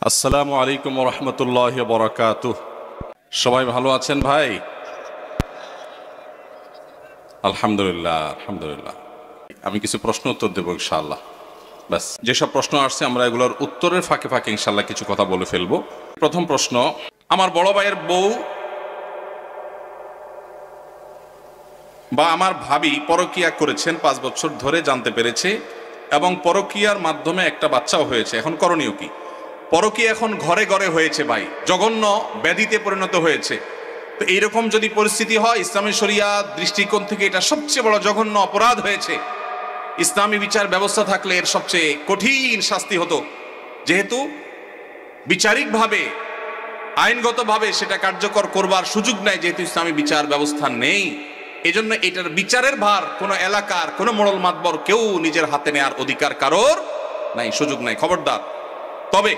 আসসালামু আলাইকুম রহমতুল্লাহ বরাকাতুহ। সবাই ভালো আছেন ভাই? আলহামদুলিল্লাহ আলহামদুলিল্লাহ। আমি কিছু প্রশ্ন উত্তর দেবো ইনশাআল্লাহ। ব্যাস, যেসব প্রশ্ন আসছে আমরা এগুলোর উত্তরের ফাঁকে ফাঁকে ইনশাআল্লাহ কিছু কথা বলে ফেলবো। প্রথম প্রশ্ন, আমার বড় ভাইয়ের বউ বা আমার ভাবি পরকীয়া করেছেন 5 বছর ধরে, জানতে পেরেছে এবং পরকীয়ার মাধ্যমে একটা বাচ্চাও হয়েছে। এখন করণীয় কি? পরকীয়া এখন ঘরে ঘরে হয়েছে ভাই, জঘন্য ব্যাধিতে পরিণত হয়েছে। তো এইরকম যদি পরিস্থিতি হয়, ইসলামী শরিয়া দৃষ্টিকোণ থেকে এটা সবচেয়ে বড় জঘন্য অপরাধ হয়েছে। ইসলামী বিচার ব্যবস্থা থাকলে এর সবচেয়ে কঠিন শাস্তি হতো, যেহেতু বিচারিকভাবে আইনগতভাবে সেটা কার্যকর করবার সুযোগ নাই, যেহেতু ইসলামী বিচার ব্যবস্থা নেই। এজন্য এটার বিচারের ভার কোনো এলাকার কোনো মোড়ল মাতবর কেউ নিজের হাতে নেওয়ার অধিকার কারোর নাই, সুযোগ নাই, খবরদার। তবে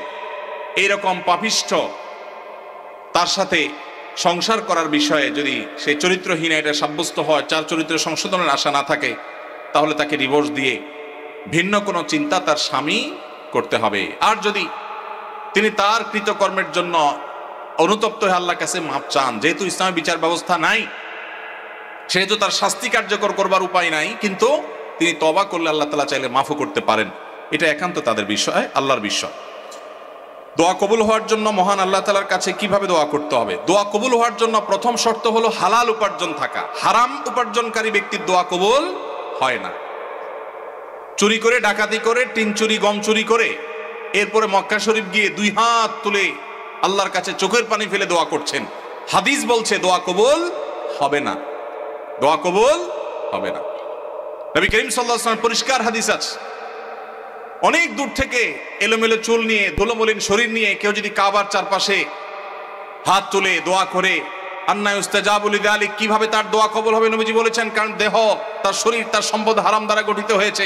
এইরকম পাপিষ্ঠ তার সাথে সংসার করার বিষয়ে যদি সে চরিত্রহীন এটা সাব্যস্ত হয়, চার চরিত্র সংশোধনের আশা না থাকে, তাহলে তাকে ডিভোর্স দিয়ে ভিন্ন কোনো চিন্তা তার স্বামী করতে হবে। আর যদি তিনি তার কৃতকর্মের জন্য অনুতপ্ত হয়ে আল্লাহর কাছে মাপ চান, যেহেতু ইসলামী বিচার ব্যবস্থা নাই, সেহেতু তার শাস্তি কার্যকর করবার উপায় নাই, কিন্তু তিনি তওবা করলে আল্লাহ তাআলা চাইলে মাফও করতে পারেন। এটা একান্ত তাদের বিষয়, আল্লাহর বিষয়। দোয়া কবুল হওয়ার জন্য মহান আল্লাহ তাআলার কাছে কিভাবে দোয়া করতে হবে? দোয়া কবুল হওয়ার জন্য প্রথম শর্ত হলো হালাল উপার্জন থাকা। হারাম উপার্জনকারী ব্যক্তির দোয়া কবুল হয় না। চুরি করে, ডাকাতি করে, টিন চুরি, গম চুরি করে এরপরে মক্কা শরীফ গিয়ে 2 হাত তুলে আল্লাহর কাছে চোখের পানি ফেলে দোয়া করছেন, হাদিস বলছে দোয়া কবুল হবে না, দোয়া কবুল হবে না। নবী করিম সাল্লাল্লাহু আলাইহি ওয়াসাল্লাম পরিষ্কার হাদিস আছে, অনেক দূর থেকে এলোমেলো চুল নিয়ে, ধুলোমলিন শরীর নিয়ে কেউ যদি কাবার চারপাশে হাত তুলে দোয়া করে, আন্না ইউস্তাজাবু লিযালিক, কিভাবে তার দোয়া কবুল হবে? নবীজি বলেছেন, কারণ দেহ, তার শরীর, তার সম্পদ হারাম দ্বারা গঠিত হয়েছে।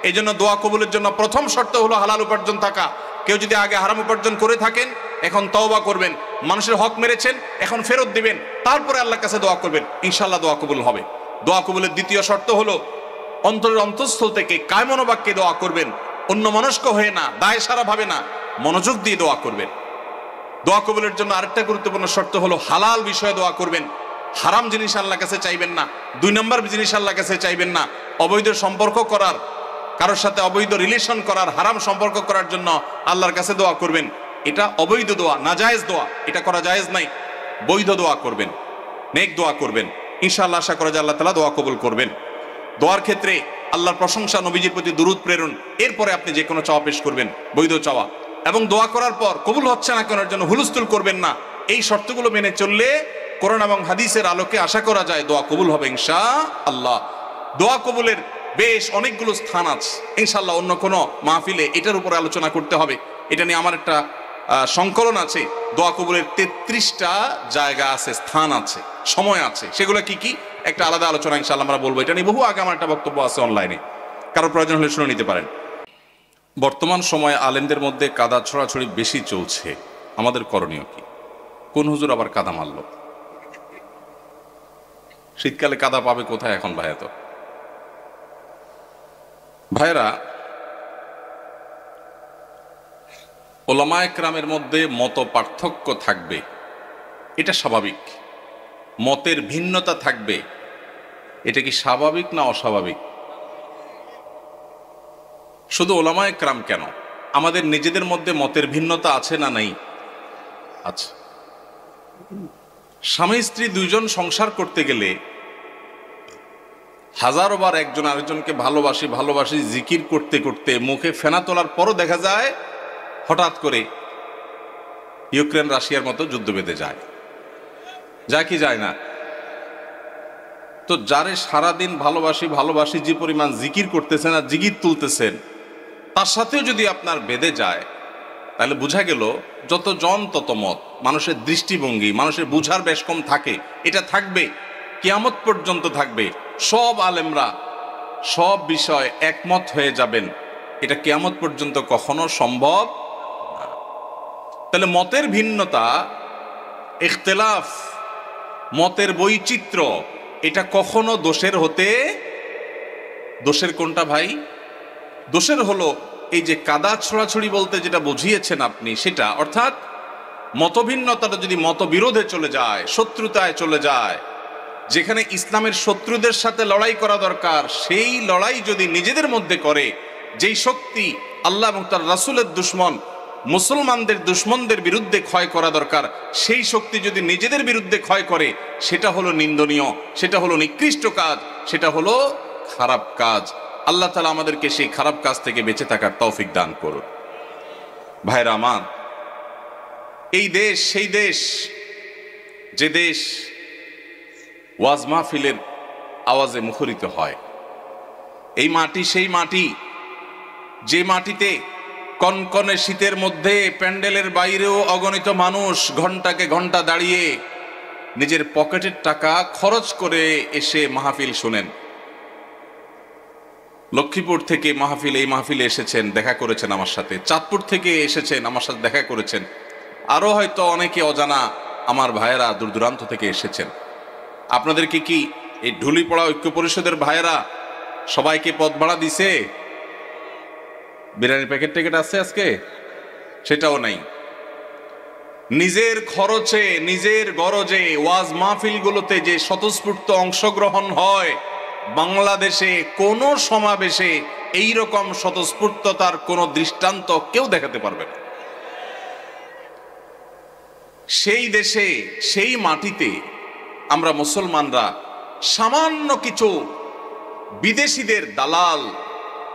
এই জন্য দোয়া কবুলের জন্য প্রথম শর্ত হলো হালাল উপার্জন থাকা। কেউ যদি আগে হারাম উপার্জন করে থাকেন, এখন তওবা করবেন, মানুষের হক মেরেছেন, এখন ফেরত দিবেন, তারপরে আল্লাহর কাছে দোয়া করবেন, ইনশাআল্লাহ দোয়া কবুল হবে। দোয়া কবুলের দ্বিতীয় শর্ত হলো অন্তরের অন্তঃস্থল থেকে কায় মনোবাক্যে দোয়া করবেন, অন্য মনস্ক হয়ে না, দায় সারা ভাবে না, মনোযোগ দিয়ে দোয়া করবেন। দোয়া কবুলের জন্য আরেকটা গুরুত্বপূর্ণ শর্ত হলো হালাল বিষয়ে দোয়া করবেন। হারাম জিনিস আল্লাহর কাছে চাইবেন না, 2 নম্বর জিনিস আল্লাহর কাছে চাইবেন না। অবৈধ সম্পর্ক করার, কারোর সাথে অবৈধ রিলেশন করার, হারাম সম্পর্ক করার জন্য আল্লাহর কাছে দোয়া করবেন, এটা অবৈধ দোয়া, নাজায়েজ দোয়া, এটা করা জায়েজ নাই। বৈধ দোয়া করবেন, নেক দোয়া করবেন, ইনশাআল্লাহ আশা করা যায় আল্লাহ তাআলা দোয়া কবুল করবেন। দোয়ার ক্ষেত্রে আল্লাহর প্রশংসা, নবীজির প্রতি দুরূদ প্রেরণ, এরপরে আপনি যে কোনো চাওয়া পেশ করবেন, বৈধ চাওয়া। এবং দোয়া করার পর কবুল হচ্ছে না কেনার জন্য হুলস্থুল করবেন না। এই শর্তগুলো মেনে চললে কোরআন এবং হাদিসের আলোকে আশা করা যায় দোয়া কবুল হবে ইনশাআল্লাহ। দোয়া কবুলের বেশ অনেকগুলো স্থান আছে, ইনশাআল্লাহ অন্য কোনো মাহফিলে এটার উপরে আলোচনা করতে হবে। এটা নিয়ে আমার একটা সংকলন আছে, দোয়া কবুলের 33টা জায়গা আছে, স্থান আছে, সময় আছে। সেগুলো কি কি একটা আলাদা আলোচনা ইনশাআল্লাহ আমরা বলবো। এটা নিয়ে বহু আগে আমার একটা বক্তব্য আছে অনলাইনে, কারোর প্রয়োজন হলে শুনে নিতে পারেন। বর্তমান সময়ে আলেমদের মধ্যে কাদা ছড়াছড়ি বেশি চলছে, আমাদের করণীয় কি? কোন হুজুর আবার কাদা মারল? শীতকালে কাদা পাবে কোথায় এখন ভাইয়া? তো ভাইরা, ওলামায়ে কেরামের মধ্যে মত পার্থক্য থাকবে, এটা স্বাভাবিক। মতের ভিন্নতা থাকবে, এটা কি স্বাভাবিক না অস্বাভাবিক? শুধু ওলামায়ে কেরাম কেন, আমাদের নিজেদের মধ্যে মতের ভিন্নতা আছে না নাই? আচ্ছা, স্বামী স্ত্রী 2 জন সংসার করতে গেলে হাজারো বার একজন আরেকজনকে ভালোবাসি ভালোবাসি জিকির করতে করতে মুখে ফেনা তোলার পরও দেখা যায় হঠাৎ করে ইউক্রেন রাশিয়ার মতো যুদ্ধ বেঁধে যায় কি যায় না? তো যারে সারাদিন ভালোবাসি ভালোবাসি যে পরিমাণ জিকির করতেছেন আর জিকির তুলতেছেন, তার সাথেও যদি আপনার বেঁধে যায়, তাহলে বোঝা গেল যত জন তত মত। মানুষের দৃষ্টিভঙ্গি, মানুষের বুঝার বেশ কম থাকে, এটা থাকবে, কিয়ামত পর্যন্ত থাকবে। সব আলেমরা সব বিষয় একমত হয়ে যাবেন, এটা কিয়ামত পর্যন্ত কখনো সম্ভব না। তাহলে মতের ভিন্নতা, ইখতিলাফ, মতের বৈচিত্র্য, এটা কখনো দোষের হতে, দোষের কোনটা ভাই? দোষের হলো এই যে কাদা ছড়াছড়ি বলতে যেটা বুঝিয়েছেন আপনি, সেটা অর্থাৎ মতভিন্নতাটা যদি মতবিরোধে চলে যায়, শত্রুতায় চলে যায়, যেখানে ইসলামের শত্রুদের সাথে লড়াই করা দরকার, সেই লড়াই যদি নিজেদের মধ্যে করে, যেই শক্তি আল্লাহ এবং তার রাসূলের দুশমন মুসলমানদের দুশমনদের বিরুদ্ধে ক্ষয় করা দরকার, সেই শক্তি যদি নিজেদের বিরুদ্ধে ক্ষয় করে, সেটা হলো নিন্দনীয়, সেটা হলো নিকৃষ্ট কাজ, সেটা হলো খারাপ কাজ। আল্লাহ তাআলা আমাদেরকে সেই খারাপ কাজ থেকে বেঁচে থাকার তৌফিক দান করুন। ভাইরা আমার, এই দেশ সেই দেশ, যে দেশ ওয়াজ মাহফিলের আওয়াজে মুখরিত হয়। এই মাটি সেই মাটি, যে মাটিতে কনকনে শীতের মধ্যে প্যান্ডেলের বাইরেও অগণিত মানুষ ঘন্টাকে ঘন্টা দাঁড়িয়ে নিজের পকেটের টাকা খরচ করে এসে মাহফিল শোনেন। লক্ষ্মীপুর থেকে এই মাহফিলে এসেছেন, দেখা করেছেন আমার সাথে। চাঁদপুর থেকে এসেছেন, আমার সাথে দেখা করেছেন। আরো হয়তো অনেকে অজানা আমার ভাইয়েরা দূর দূরান্ত থেকে এসেছেন। আপনাদেরকে কি এই ঢুলিপড়া ঐক্য পরিষদের ভাইয়েরা সবাইকে পদ ভাড়া দিছে? বিরিয়ানির প্যাকেট ট্যাকেট আছে আজকে? সেটাও নাই। নিজের খরচে নিজের গরজে ওয়াজ মাহফিলগুলোতে যে স্বতঃস্ফূর্ত অংশগ্রহণ হয়, বাংলাদেশে কোন সমাবেশে এই রকম স্বতঃস্ফূর্ততার কোন দৃষ্টান্ত কেউ দেখাতে পারবে না। সেই দেশে সেই মাটিতে আমরা মুসলমানরা সামান্য কিছু বিদেশিদের দালাল,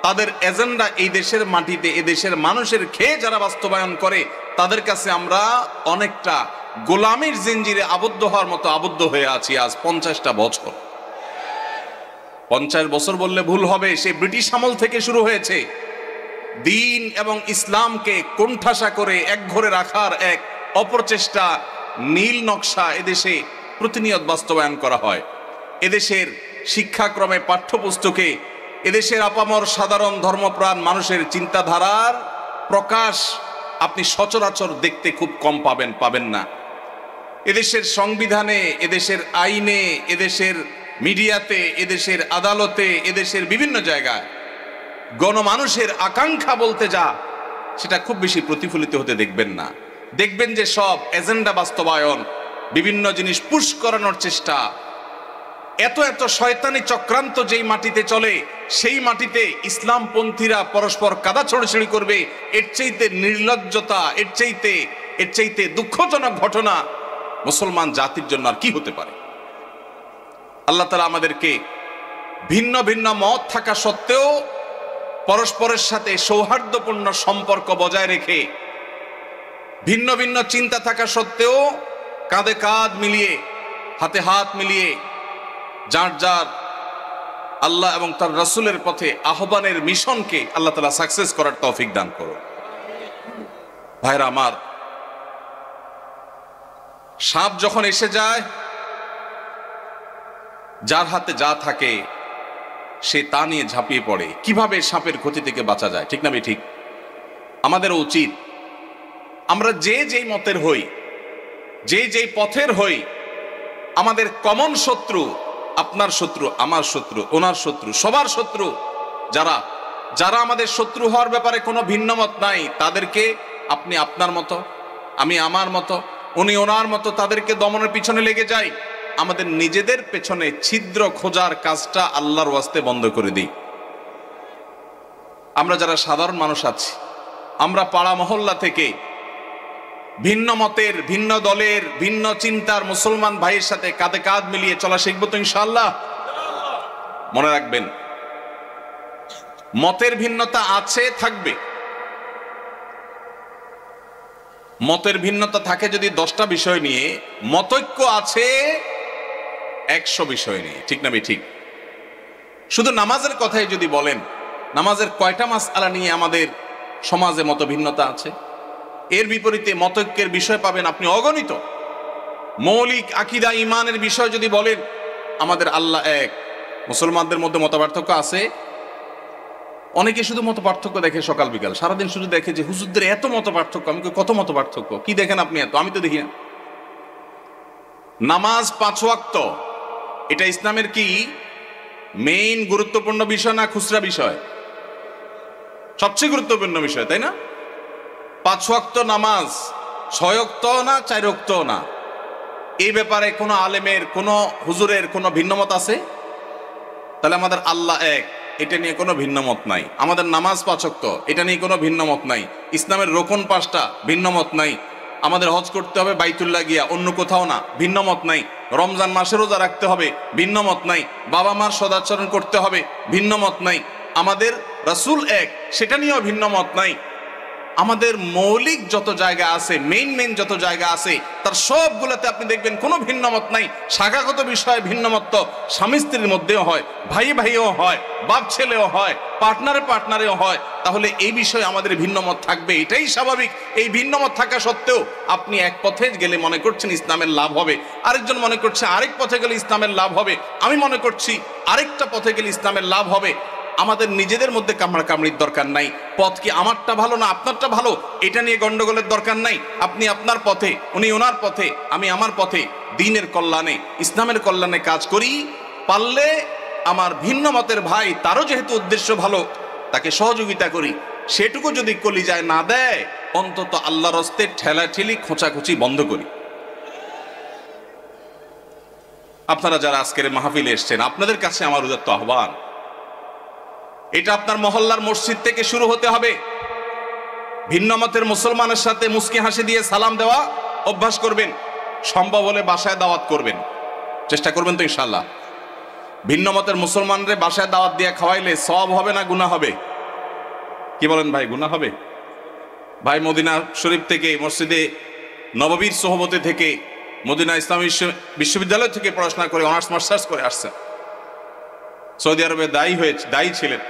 তাদের এজেন্ডা এই দেশের মাটিতে এদেশের মানুষের খেয়ে যারা বাস্তবায়ন করে, তাদের কাছে আমরা অনেকটা গোলামির জিঞ্জিরে আবদ্ধ হওয়ার মতো আবদ্ধ হয়ে আছি আজ 50টা বছর। 50 বছর বললে ভুল হবে, সে ব্রিটিশ আমল থেকে শুরু হয়েছে। দিন এবং ইসলামকে কোণঠাসা করে একঘরে রাখার এক অপরচেষ্টা, নীল নকশা এদেশে প্রতিনিয়ত বাস্তবায়ন করা হয়। এদেশের শিক্ষাক্রমে, পাঠ্যপুস্তকে এদেশের আপামর সাধারণ ধর্মপ্রাণ মানুষের চিন্তাধারার প্রকাশ আপনি সচরাচর দেখতে খুব কম পাবেন না। এদেশের সংবিধানে, এদেশের আইনে, এদেশের মিডিয়াতে, এদেশের আদালতে, এদেশের বিভিন্ন জায়গায় গণমানুষের আকাঙ্ক্ষা বলতে যা, সেটা খুব বেশি প্রতিফলিত হতে দেখবেন না। দেখবেন যে সব এজেন্ডা বাস্তবায়ন, বিভিন্ন জিনিস পুশ করানোর চেষ্টা, এত এত শয়তানি চক্রান্ত যেই মাটিতে চলে, সেই মাটিতে ইসলামপন্থীরা পরস্পর কাদা ছড়াছড়ি করবে, এর চাইতে নির্লজ্জতা, এর চাইতে দুঃখজনক ঘটনা মুসলমান জাতির জন্য আর কি হতে পারে? আল্লাহ তাআলা আমাদেরকে ভিন্ন ভিন্ন মত থাকা সত্ত্বেও পরস্পরের সাথে সৌহার্দ্যপূর্ণ সম্পর্ক বজায় রেখে, ভিন্ন ভিন্ন চিন্তা থাকা সত্ত্বেও কাঁধে কাঁধ মিলিয়ে, হাতে হাত মিলিয়ে যার যার আল্লাহ এবং তার রাসূলের পথে আহ্বানের মিশনকে আল্লাহ তাআলা সাকসেস করার তৌফিক দান করুন। ভাইরা আমার, সাপ যখন এসে যায়, যার হাতে যা থাকে সে তা নিয়ে ঝাঁপিয়ে পড়ে। কিভাবে সাপের ক্ষতি থেকে বাঁচা যায়, ঠিক না ঠিক? আমাদের উচিত আমরা যে যেই মতের হই, যে যেই পথের হই, আমাদের কমন শত্রু, আপনার শত্রু, আমার শত্রু, ওনার শত্রু, সবার শত্রু যারা যারা আমাদের শত্রু হওয়ার ব্যাপারে কোনো ভিন্ন মত নাই, তাদেরকে আপনি আপনার মতো, আমি আমার মতো, উনি ওনার মতো, তাদেরকে দমনের পিছনে লেগে যাই। আমাদের নিজেদের পেছনে ছিদ্র খোঁজার কাজটা আল্লাহর ওয়াস্তে বন্ধ করে দিই। আমরা যারা সাধারণ মানুষ আছি, আমরা পাড়া মহল্লা থেকে ভিন্ন মতের, ভিন্ন দলের, ভিন্ন চিন্তার মুসলমান ভাইয়ের সাথে কাঁধে কাঁধ মিলিয়ে চলা শিখবো তো ইনশাআল্লাহ। মনে রাখবেন, মতের ভিন্নতা আছে, থাকবে। মতের ভিন্নতা থাকে যদি 10টা বিষয় নিয়ে, মতৈক্য আছে 100 বিষয় নিয়ে, ঠিক না ঠিক? শুধু নামাজের কথাই যদি বলেন, নামাজের কয়টা মাসআলা নিয়ে আমাদের সমাজে মত ভিন্নতা আছে? এর বিপরীতে মতৈক্যের বিষয় পাবেন আপনি অগণিত। মৌলিক আকীদা ঈমানের বিষয় যদি বলেন, আমাদের আল্লাহ এক, মুসলমানদের মধ্যে মত পার্থক্য আছে। অনেকে শুধু মত পার্থক্য দেখে সকাল বিকাল, সারাদিন শুধু দেখে যে হুজুরদের এত মত পার্থক্য। আমি কত মত পার্থক্য কি দেখেন আপনি এত? আমি তো দেখি না। নামাজ 5 ওয়াক্ত, এটা ইসলামের কি মেইন গুরুত্বপূর্ণ বিষয় না খুচরা বিষয়? সবচেয়ে গুরুত্বপূর্ণ বিষয়, তাই না? 5 ওয়াক্ত নামাজ 6 ওয়াক্ত না 4 ওয়াক্ত না, এই ব্যাপারে কোনো আলেমের, কোনো হুজুরের কোনো ভিন্নমত আছে? তাহলে আমাদের আল্লাহ এক, এটা নিয়ে কোনো ভিন্নমত নাই। আমাদের নামাজ 5 ওয়াক্ত, এটা নিয়ে কোনো ভিন্নমত নাই। ইসলামের রোকন 5টা, ভিন্নমত নাই। আমাদের হজ করতে হবে বাইতুল্লাহ গিয়া, অন্য কোথাও না, ভিন্নমত নাই। রমজান মাসে রোজা রাখতে হবে, ভিন্নমত নাই। বাবা মার সদাচরণ করতে হবে, ভিন্নমত নাই। আমাদের রাসূল এক, সেটা নিয়েও ভিন্নমত নাই। আমাদের মৌলিক যত জায়গা আছে, মেইন যত জায়গা আছে, তার সবগুলোতে আপনি দেখবেন কোনো ভিন্নমত নাই। শাখাগত বিষয়ে ভিন্নমত তো স্বামী স্ত্রীর মধ্যেও হয়, ভাই ভাইও হয়, বাপ ছেলেও হয়, পার্টনারেও হয়। তাহলে এই বিষয়ে আমাদের ভিন্নমত থাকবে, এটাই স্বাভাবিক। এই ভিন্নমত থাকা সত্ত্বেও আপনি এক পথে গেলে মনে করছেন ইসলামের লাভ হবে, আরেকজন মনে করছে আরেক পথে গেলে ইসলামের লাভ হবে, আমি মনে করছি আরেকটা পথে গেলে ইসলামের লাভ হবে। আমাদের নিজেদের মধ্যে কামড়াকামড়ির দরকার নাই। পথ কি আমারটা ভালো না আপনারটা ভালো, এটা নিয়ে গন্ডগোলের দরকার নাই। আপনি আপনার পথে, উনি ওনার পথে, আমি আমার পথে, দ্বীনের কল্যাণে, ইসলামের কল্যাণে কাজ করি। পারলে আমার ভিন্ন মতের ভাই, তারও যেহেতু উদ্দেশ্য ভালো, তাকে সহযোগিতা করি। সেটুকু যদি কলিজায় না দেয়, অন্তত আল্লাহর হস্তে ঠেলাঠেলি খোঁচাখুচি বন্ধ করি। আপনারা যারা আজকের মাহফিলে এসছেন, আপনাদের কাছে আমার উদাত্ত আহ্বান, এটা আপনার মহল্লার মসজিদ থেকে শুরু হতে হবে। ভিন্ন মতের মুসলমানের সাথে মুস্কি হাসি দিয়ে সালাম দেওয়া অভ্যাস করবেন। সম্ভব হলে বাসায় দাওয়াত করবেন, চেষ্টা করবেন তো ইনশাআল্লাহ। ভিন্ন মতের মুসলমানরে বাসায় দাওয়াত দিয়ে খাওয়াইলে সওয়াব হবে না গুনাহ হবে? কি বলেন ভাই, গুনাহ হবে? ভাই মদিনা শরীফ থেকে, মসজিদে নববীর সোহবতে থেকে, মদিনা ইসলামী বিশ্ববিদ্যালয় থেকে পড়াশোনা করে অনার্স মাস্টার্স করে আসছেন। সৌদি আরবে দায়ী ছিলেন,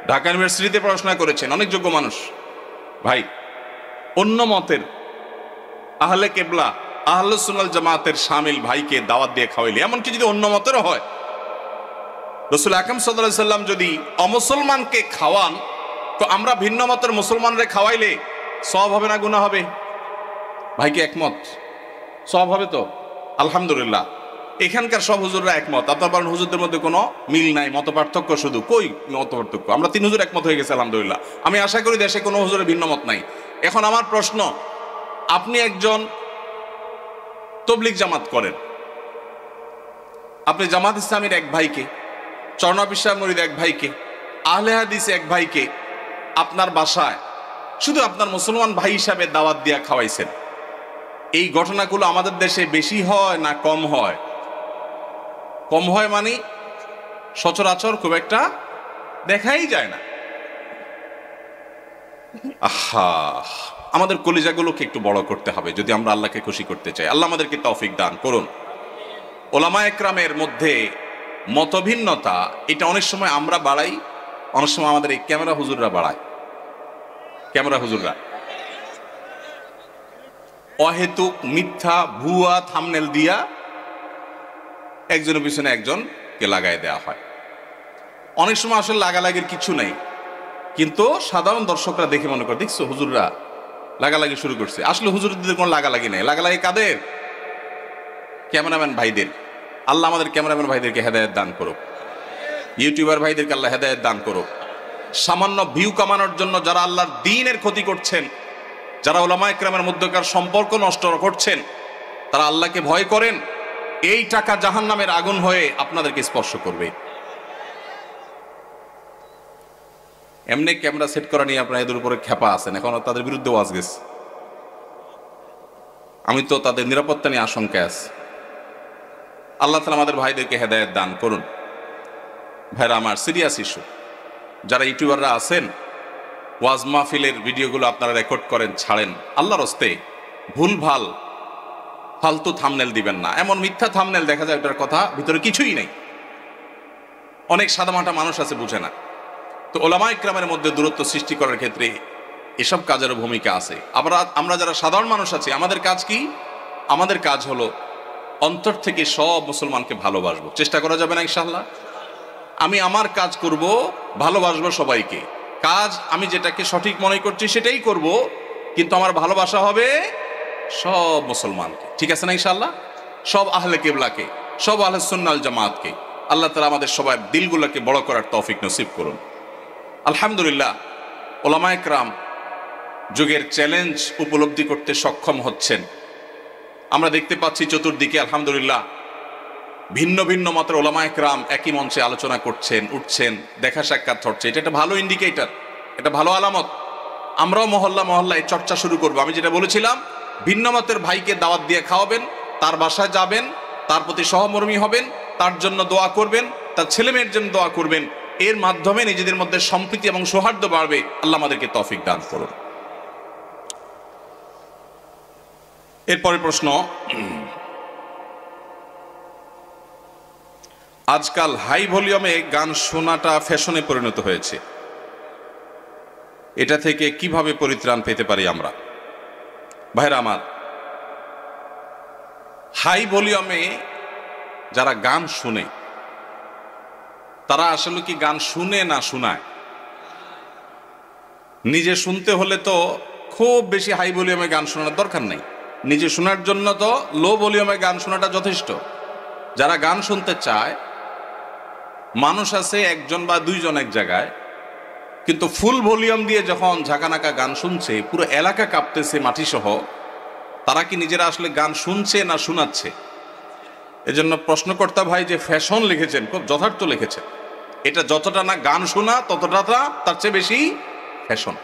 ঢাকা ইউনিভার্সিটিতে পড়াশোনা করেছেন, অনেক যোগ্য মানুষ। ভাই, অন্য মতের আহলে কেবলা, আহলে সুন্নাল জামাতের শামিল ভাইকে দাওয়াত দিয়ে খাওয়াইলে, এমনকি যদি অন্য মতেরও হয়, রাসূল আকরাম সাল্লাল্লাহু আলাইহি সাল্লাম যদি অমুসলমানকে খাওয়ান, তো আমরা ভিন্ন মতের মুসলমানরে খাওয়াইলে সওয়াব হবে না গুনাহ হবে? ভাইকে একমত, সওয়াব হবে তো? আলহামদুলিল্লাহ। এখানকার সব হুজুররা একমত। আপনার বলেন হুজুরদের মধ্যে কোনো মিল নাই, মত পার্থক্য শুধু। কই মত পার্থক্য? আমরা 3 হুজুর একমত হয়ে গেছে আলহামদুলিল্লাহ। আমি আশা করি দেশে কোনো হুজুরের ভিন্ন মত নাই। এখন আমার প্রশ্ন, আপনি একজন তবলিগ জামাত করেন, আপনি জামাত ইসলামীর এক ভাইকে, চরণাবিশ্বাস মরিদ এক ভাইকে, আহলে হাদিস এক ভাইকে আপনার বাসায় শুধু আপনার মুসলমান ভাই হিসাবে দাওয়াত দিয়া খাওয়াইছেন। এই ঘটনাগুলো আমাদের দেশে বেশি হয় না কম হয়? কম হয় মানে সচরাচর খুব একটা দেখাই যায় না। আহা, আমাদের কলিজাগুলোকে একটু বড় করতে হবে যদি আমরা আল্লাহকে খুশি করতে চাই। আল্লাহ আমাদেরকে তৌফিক দান করুন। ওলামা একরামের মধ্যে মতভিন্নতা, এটা অনেক সময় আমরা বাড়াই, অনেক সময় আমাদের এই ক্যামেরা হুজুররা বাড়ায়। ক্যামেরা হুজুররা অহেতুক মিথ্যা ভুয়া থাম্বনেল দিয়া একজনের পিছনে একজনকে লাগাই দেওয়া হয়। অনেক সময় আসলে লাগালাগির কিছু নাই, কিন্তু সাধারণ দর্শকরা দেখে মনে করে, দেখছো হুজুররা লাগালাগি শুরু করছে। আসলে হুজুরদের কোনো লাগালাগি নেই, লাগালাগি কাদের? ক্যামেরাম্যান ভাইদের। আল্লাহ আমাদের ক্যামেরাম্যান ভাইদেরকে হেদায়েত দান করুক, ইউটিউবার ভাইদেরকে আল্লাহ হেদায়েত দান করুক। সামান্য ভিউ কামানোর জন্য যারা আল্লাহর দ্বীনের ক্ষতি করছেন, যারা ওলামা একরামের মধ্যকার সম্পর্ক নষ্ট করছেন, তারা আল্লাহকে ভয় করেন। এই টাকা জাহান্নামের আগুন হয়ে আপনাদেরকে স্পর্শ করবে। এমনি ক্যামেরা সেট করা নিয়ে আপনারা এদের উপরে খেপা আছেন, এখন তাদের বিরুদ্ধে ওয়াজ গেছে। আমি তো তাদের নিরাপত্তা নিয়ে আশঙ্কায় আছি। আল্লাহ তাআলা আমাদের ভাইদেরকে হেদায়েত দান করুন। ভাইরা আমার, সিরিয়াস ইস্যু। যারা ইউটিউবাররা আছেন, ওয়াজ মাহফিলের ভিডিওগুলো আপনারা রেকর্ড করেন, ছাড়েন, আল্লাহর হস্তে ভুলভাল ফালতু থাম্বনেল দিবেন না। এমন মিথ্যা থাম্বনেল দেখা যায় ওটার কথা ভিতরে কিছুই নেই। অনেক সাদামাটা মানুষ আছে, বুঝে না। তো ওলামা ইকরামের মধ্যে দূরত্ব সৃষ্টি করার ক্ষেত্রে এসব কাজেরও ভূমিকা আছে। আবার আমরা যারা সাধারণ মানুষ আছি, আমাদের কাজ কি? আমাদের কাজ হলো অন্তর থেকে সব মুসলমানকে ভালোবাসবো। চেষ্টা করা যাবে না ইনশাআল্লাহ? আমি আমার কাজ করব, ভালোবাসবো সবাইকে। কাজ আমি যেটাকে সঠিক মনে করছি সেটাই করব, কিন্তু আমার ভালোবাসা হবে সব মুসলমানকে। ঠিক আছে না ইনশাআল্লাহ? সব আহলে কিবলাকে, সব আহলে সুন্নাল জামাতকে। আল্লাহ তাআলা আমাদের সবার দিলগুলোকে বড় করার তৌফিক নসিব করুন। আলহামদুলিল্লাহ, ওলামায়ে কেরাম যুগের চ্যালেঞ্জ উপলব্ধি করতে সক্ষম হচ্ছেন। আমরা দেখতে পাচ্ছি চতুর্দিকে আলহামদুলিল্লাহ ভিন্ন ভিন্ন মতের ওলামায়ে কেরাম একই মঞ্চে আলোচনা করছেন, উঠছেন, দেখা সাক্ষাৎ হচ্ছে। এটা একটা ভালো ইন্ডিকেটর, এটা ভালো আলামত। আমরাও মহল্লা মহল্লায় চর্চা শুরু করবো। আমি যেটা বলেছিলাম, ভিন্ন মতের ভাইকে দাওয়াত দিয়ে খাওয়াবেন, তার বাসায় যাবেন, তার প্রতি সহমর্মী হবেন, তার জন্য দোয়া করবেন, তার ছেলে মেয়ের জন্য দোয়া করবেন। এর মাধ্যমে নিজেদের মধ্যে সম্প্রীতি এবং সৌহার্দ্য বাড়বে। আল্লাহ আমাদেরকে তৌফিক দান করুন। এরপরে প্রশ্ন, আজকাল হাই ভলিউমে গান শোনাটা ফ্যাশনে পরিণত হয়েছে, এটা থেকে কিভাবে পরিত্রাণ পেতে পারি আমরা? ভাইরা আমার, হাই ভলিউমে যারা গান শুনে তারা আসলে কি গান শুনে না শোনায়? নিজে শুনতে হলে তো খুব বেশি হাই ভলিউমে গান শোনার দরকার নেই। নিজে শোনার জন্য তো লো ভলিউমে গান শোনাটা যথেষ্ট। যারা গান শুনতে চায়, মানুষ আছে একজন বা দুইজন এক জায়গায়, কিন্তু ফুল ভলিউম দিয়ে যখন ঝাঁকানাকা গান শুনছে, পুরো এলাকা কাঁপতেছে মাটি সহ, তারা কি নিজেরা আসলে গান শুনছে না শোনাচ্ছে? এজন্য প্রশ্নকর্তা ভাই যে ফ্যাশন লিখেছেন, খুব যথার্থ লিখেছেন। এটা যতটা না গান শোনা, ততটা তার চেয়ে বেশি ফ্যাশন।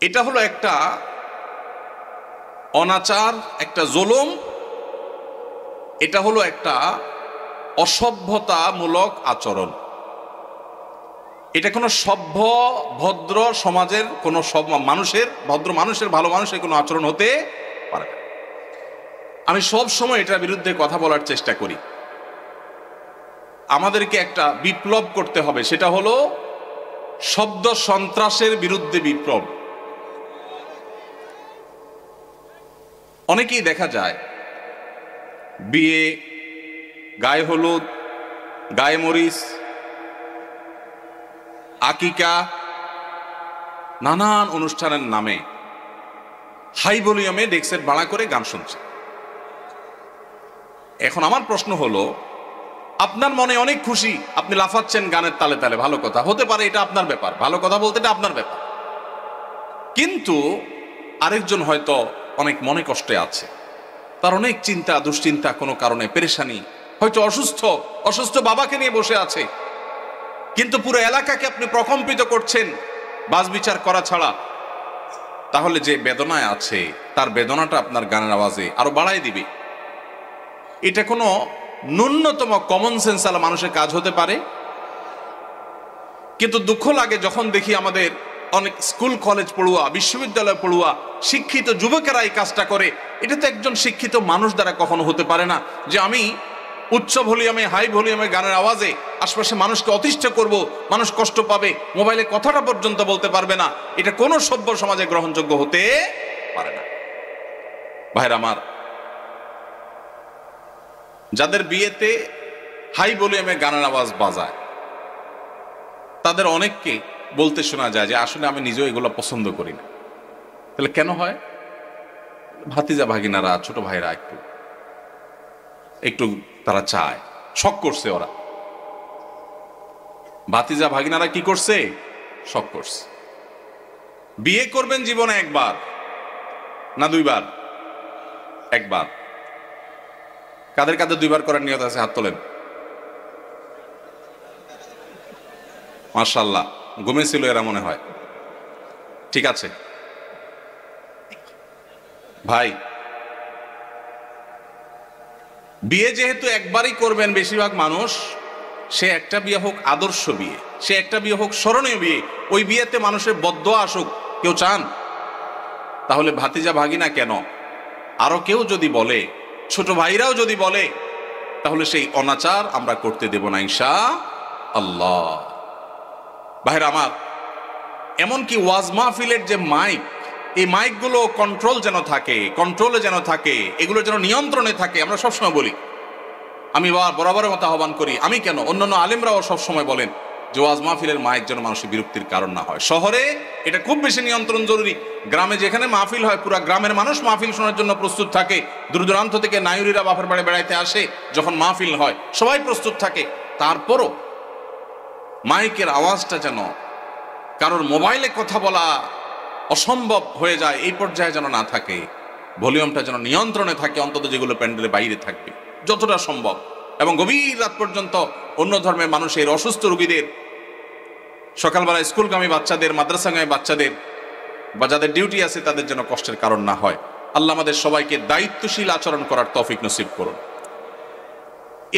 এটা হলো একটা অনাচার, একটা জুলুম, এটা হলো একটা অসভ্যতামূলক আচরণ। এটা কোনো সভ্য ভদ্র সমাজের কোনো মানুষের, ভদ্র মানুষের, ভালো মানুষের কোনো আচরণ হতে পারে না। আমি সব সময় এটার বিরুদ্ধে কথা বলার চেষ্টা করি। আমাদেরকে একটা বিপ্লব করতে হবে, সেটা হলো শব্দ সন্ত্রাসের বিরুদ্ধে বিপ্লব। অনেকেই দেখা যায় বিয়ে, গায়ে হলুদ, গায়ে মরিচ, আকিকা, নানান অনুষ্ঠানের নামে হাই ভলিউমে ডেস্কের ভাড়া করে গান শুনছে। এখন আমার প্রশ্ন হলো, আপনার মনে অনেক খুশি, আপনি লাফাচ্ছেন গানের তালে তালে, ভালো কথা, হতে পারে, এটা আপনার ব্যাপার, ভালো কথা বলতে এটা আপনার ব্যাপার। কিন্তু আরেকজন হয়তো অনেক মনে কষ্টে আছে, তার অনেক চিন্তা দুশ্চিন্তা, কোনো কারণে পেরেশানি, হয়তো অসুস্থ বাবাকে নিয়ে বসে আছে, কিন্তু পুরো এলাকাকে আপনি প্রকম্পিত করছেন বাজ বিচার করা ছাড়া। তাহলে যে বেদনায় আছে, তার বেদনাটা আপনার গানের আওয়াজে আরো বাড়াই দিবে। এটা কোনো ন্যূনতম কমন সেন্স আলা মানুষের কাজ হতে পারে? কিন্তু দুঃখ লাগে যখন দেখি আমাদের অনেক স্কুল কলেজ পড়ুয়া, বিশ্ববিদ্যালয় পড়ুয়া, শিক্ষিত যুবকেরা এই কাজটা করে। এটা তো একজন শিক্ষিত মানুষ দ্বারা কখনো হতে পারে না, যে আমি উচ্চ ভলিউমে, হাই ভলিউমে গানের আওয়াজে আশপাশে মানুষকে অতিষ্ঠ করব, মানুষ কষ্ট পাবে, মোবাইলে কথাটা পর্যন্ত বলতে পারবে না। এটা কোনো সভ্য সমাজে গ্রহণযোগ্য হতে পারে না। ভাইরা আমার, যাদের বিয়েতে হাই ভলিউমে গানের আওয়াজ বাজায়, তাদের অনেককে বলতে শোনা যায় যে আসলে আমি নিজেও এগুলো পছন্দ করি না। তাহলে কেন হয়? ভাতিজা ভাগিনারা, ছোট ভাইরা একটু তারা চায়, শখ করছে ওরা। ভাতিজা ভাগিনারা কি করছে? শখ করছে। বিয়ে করবেন জীবনে একবার না দুইবার? একবার। কাদের কাদের দুইবার করার নিয়ত আছে? হাত তোলেন। মাশাআল্লাহ, ঘুমেছিল এরা মনে হয়। ঠিক আছে ভাই, বিয়ে যেহেতু একবারই করবেন বেশিরভাগ মানুষ, সে একটা বিয়ে হোক আদর্শ বিয়ে, সে একটা বিয়ে হোক স্মরণীয় বিয়ে, ওই বিয়েতে মানুষের বদদোয়া আসুক, কেউ চান? তাহলে ভাতিজা ভাগিনা কেন, আরো কেউ যদি বলে, ছোট ভাইরাও যদি বলে, তাহলে সেই অনাচার আমরা করতে দেব না ইনশাআল্লাহ। ভাইরা আমার, এমনকি ওয়াজ মাহফিলের যে মাইক, এই মাইকগুলো কন্ট্রোলে যেন থাকে, এগুলো যেন নিয়ন্ত্রণে থাকে। আমরা সবসময় বলি, আমি বরাবরের মতো আহ্বান করি, আমি কেন, অন্যান্য আলেমরাও সবসময় বলেন যে ওয়াজ মাহফিলের মাইক যেন মানুষের বিরক্তির কারণ না হয়। শহরে এটা খুব বেশি নিয়ন্ত্রণ জরুরি। গ্রামে যেখানে মাহফিল হয়, পুরা গ্রামের মানুষ মাহফিল শোনার জন্য প্রস্তুত থাকে। দূর দূরান্ত থেকে নায়ুরীরা বাপের বাড়ি বেড়াইতে আসে, যখন মাহফিল হয় সবাই প্রস্তুত থাকে। তারপরও মাইকের আওয়াজটা যেন কারোর মোবাইলে কথা বলা অসম্ভব হয়ে যায়, এই পর্যায়ে যেন না থাকে। ভলিউমটা যেন নিয়ন্ত্রণে থাকে, অন্তত যেগুলো প্যান্ডেলের বাইরে থাকবে যতটা সম্ভব। এবং গভীর রাত পর্যন্ত অন্য ধর্মের মানুষের, অসুস্থ রোগীদের, সকালবেলা স্কুলগামী বাচ্চাদের, মাদ্রাসাগামী বাচ্চাদের বা যাদের ডিউটি আছে তাদের যেন কষ্টের কারণ না হয়। আল্লাহ আমাদের সবাইকে দায়িত্বশীল আচরণ করার তৌফিক নসিব করুন।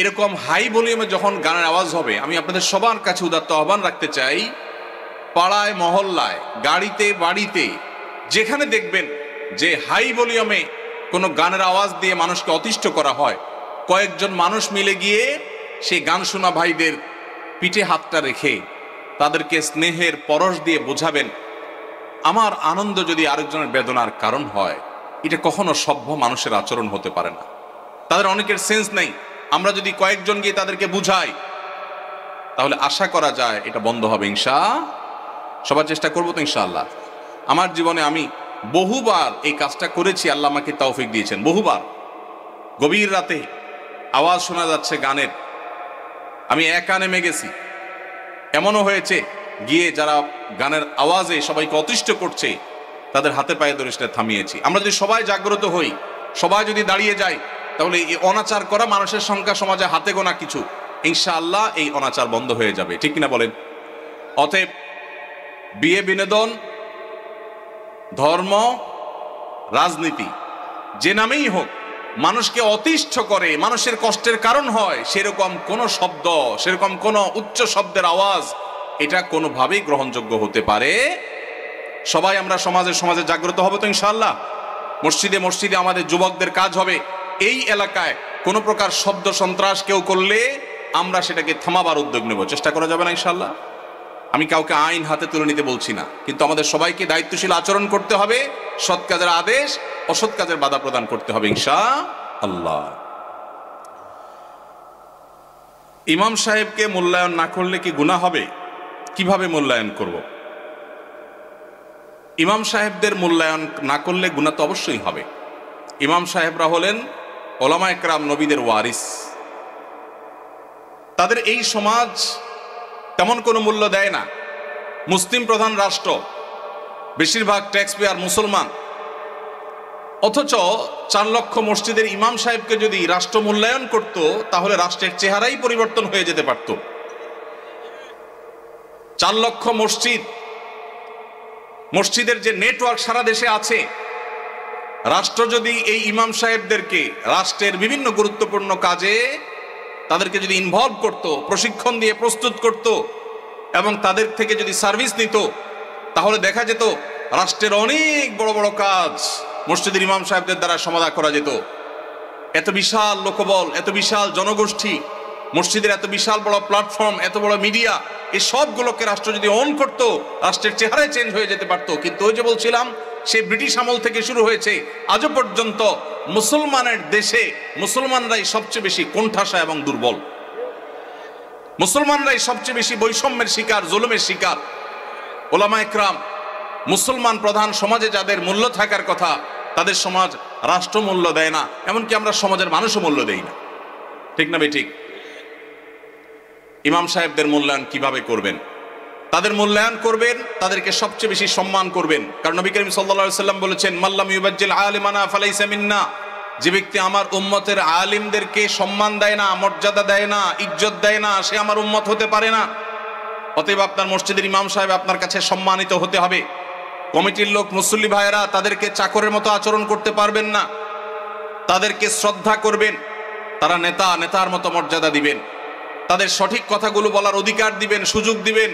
এরকম হাই ভলিউমে যখন গানের আওয়াজ হবে, আমি আপনাদের সবার কাছে উদাত্ত আহ্বান রাখতে চাই, পাড়ায় মহল্লায়, গাড়িতে, বাড়িতে, যেখানে দেখবেন যে হাই ভলিউমে কোনো গানের আওয়াজ দিয়ে মানুষকে অতিষ্ঠ করা হয়, কয়েকজন মানুষ মিলে গিয়ে সেই গান শোনা ভাইদের পিঠে হাতটা রেখে তাদেরকে স্নেহের পরশ দিয়ে বোঝাবেন, আমার আনন্দ যদি আরেকজনের বেদনার কারণ হয়, এটা কখনো সভ্য মানুষের আচরণ হতে পারে না। তাদের অনেকের সেন্স নেই। আমরা যদি কয়েকজন গিয়ে তাদেরকে বুঝাই, তাহলে আশা করা যায় এটা বন্ধ হবে সবার চেষ্টা করবো তো ইনশাআল্লাহ। আমার জীবনে আমি বহুবার এই কাজটা করেছি, আল্লাহ আমাকে তৌফিক দিয়েছেন। বহুবার গভীর রাতে আওয়াজ শোনা যাচ্ছে গানের, আমি একা নেমে গেছি। এমনও হয়েছে গিয়ে যারা গানের আওয়াজে সবাইকে অতিষ্ঠ করছে তাদের হাতে পায়ে ধরে সেটা থামিয়েছি। আমরা যদি সবাই জাগ্রত হই, সবাই যদি দাঁড়িয়ে যাই, তাহলে এই অনাচার করা মানুষের সংখ্যা সমাজে হাতে গোনা কিছু, ইনশাআল্লাহ এই অনাচার বন্ধ হয়ে যাবে। ঠিক কিনা বলেন? অতএব বিয়ে, বিনোদন, ধর্ম, রাজনীতি, যে নামেই হোক, মানুষকে অতিষ্ঠ করে, মানুষের কষ্টের কারণ হয়, সেরকম কোনো শব্দ, সেরকম কোনো উচ্চ শব্দের আওয়াজ এটা কোনোভাবেই গ্রহণযোগ্য হতে পারে। সবাই আমরা সমাজে জাগ্রত হব তো ইনশাআল্লাহ। মসজিদে মসজিদে আমাদের যুবকদের কাজ হবে, এই এলাকায় কোনো প্রকার শব্দ সন্ত্রাস কেউ করলে আমরা সেটাকে থামাবার উদ্যোগ নেব। চেষ্টা করা যাবে না ইনশাআল্লাহ? আমি কাউকে আইন হাতে তুলে নিতে বলছি না, কিন্তু আমাদের সবাইকে দায়িত্বশীল আচরণ করতে হবে, সৎ কাজের আদেশ, অসৎ কাজের বাধা প্রদান করতে হবে ইনশাআল্লাহ। ইমাম সাহেবকে মূল্যায়ন না করলে কি গুনাহ হবে? কিভাবে মূল্যায়ন করব? ইমাম সাহেবদের মূল্যায়ন না করলে গুনাহ তো অবশ্যই হবে। ইমাম সাহেবরা হলেন ওলামায়ে কেরাম, নবীদের ওয়ারিস। তাদের এই সমাজ তেমন কোনো মূল্য দেয় না। মুসলিম প্রধান রাষ্ট্র, বেশিরভাগ ট্যাক্স পেয়ার মুসলমান, অথচ 4 লক্ষ মসজিদের ইমাম সাহেবকে যদি রাষ্ট্র মূল্যায়ন করত, তাহলে রাষ্ট্রের চেহারাই পরিবর্তন হয়ে যেতে পারত। 4 লক্ষ মসজিদের যে নেটওয়ার্ক সারা দেশে আছে, রাষ্ট্র যদি এই ইমাম সাহেবদেরকে রাষ্ট্রের বিভিন্ন গুরুত্বপূর্ণ কাজে তাদেরকে যদি ইনভলভ করত, প্রশিক্ষণ দিয়ে প্রস্তুত করত এবং তাদের থেকে যদি সার্ভিস নিত, তাহলে দেখা যেত রাষ্ট্রের অনেক বড় বড় কাজ মসজিদের ইমাম সাহেবদের দ্বারা সমাধান করা যেত। এত বিশাল লোকবল, এত বিশাল জনগোষ্ঠী, মসজিদের এত বিশাল বড় প্ল্যাটফর্ম, এত বড় মিডিয়া, এই সবগুলোকে রাষ্ট্র যদি অন করত, রাষ্ট্রের চেহারাই চেঞ্জ হয়ে যেতে পারত। কিন্তু ওই যে বলছিলাম, সেই ব্রিটিশ আমল থেকে শুরু হয়েছে, আজও পর্যন্ত মুসলমানের দেশে মুসলমানরাই সবচেয়ে বেশি কোণঠাসা এবং দুর্বল। মুসলমানরাই সবচেয়ে বেশি বৈষম্যের শিকার, জুলুমের শিকার। ওলামায়ে কেরাম, মুসলমান প্রধান সমাজে যাদের মূল্য থাকার কথা, তাদের সমাজ রাষ্ট্র মূল্য দেয় না, এমনকি আমরা সমাজের মানুষও মূল্য দেই না। ঠিক না ঠিক? ইমাম সাহেবদের মূল্যায়ন কিভাবে করবেন? তাদের মূল্যায়ন করবেন, তাদেরকে সবচেয়ে বেশি সম্মান করবেন। কারণ নবী করিম সাল্লাল্লাহু আলাইহি ওয়াসাল্লাম বলেছেন, মাল্লাম ইউবাজ্জিল আলিমানা ফালাইসা মিন্না, যে ব্যক্তি আমার উম্মতের আলিমদেরকে সম্মান দেয় না, মর্যাদা দেয় না, ইজ্জত দেয় না, সে আমার উম্মত হতে পারে না। অতএব আপনার মসজিদের ইমাম সাহেব আপনার কাছে সম্মানিত হতে হবে। কমিটির লোক, মুসল্লি ভাইয়েরা, তাদেরকে চাকরের মতো আচরণ করতে পারবেন না, তাদেরকে শ্রদ্ধা করবেন। তারা নেতার মতো মর্যাদা দিবেন, তাদের সঠিক কথাগুলো বলার অধিকার দিবেন, সুযোগ দিবেন,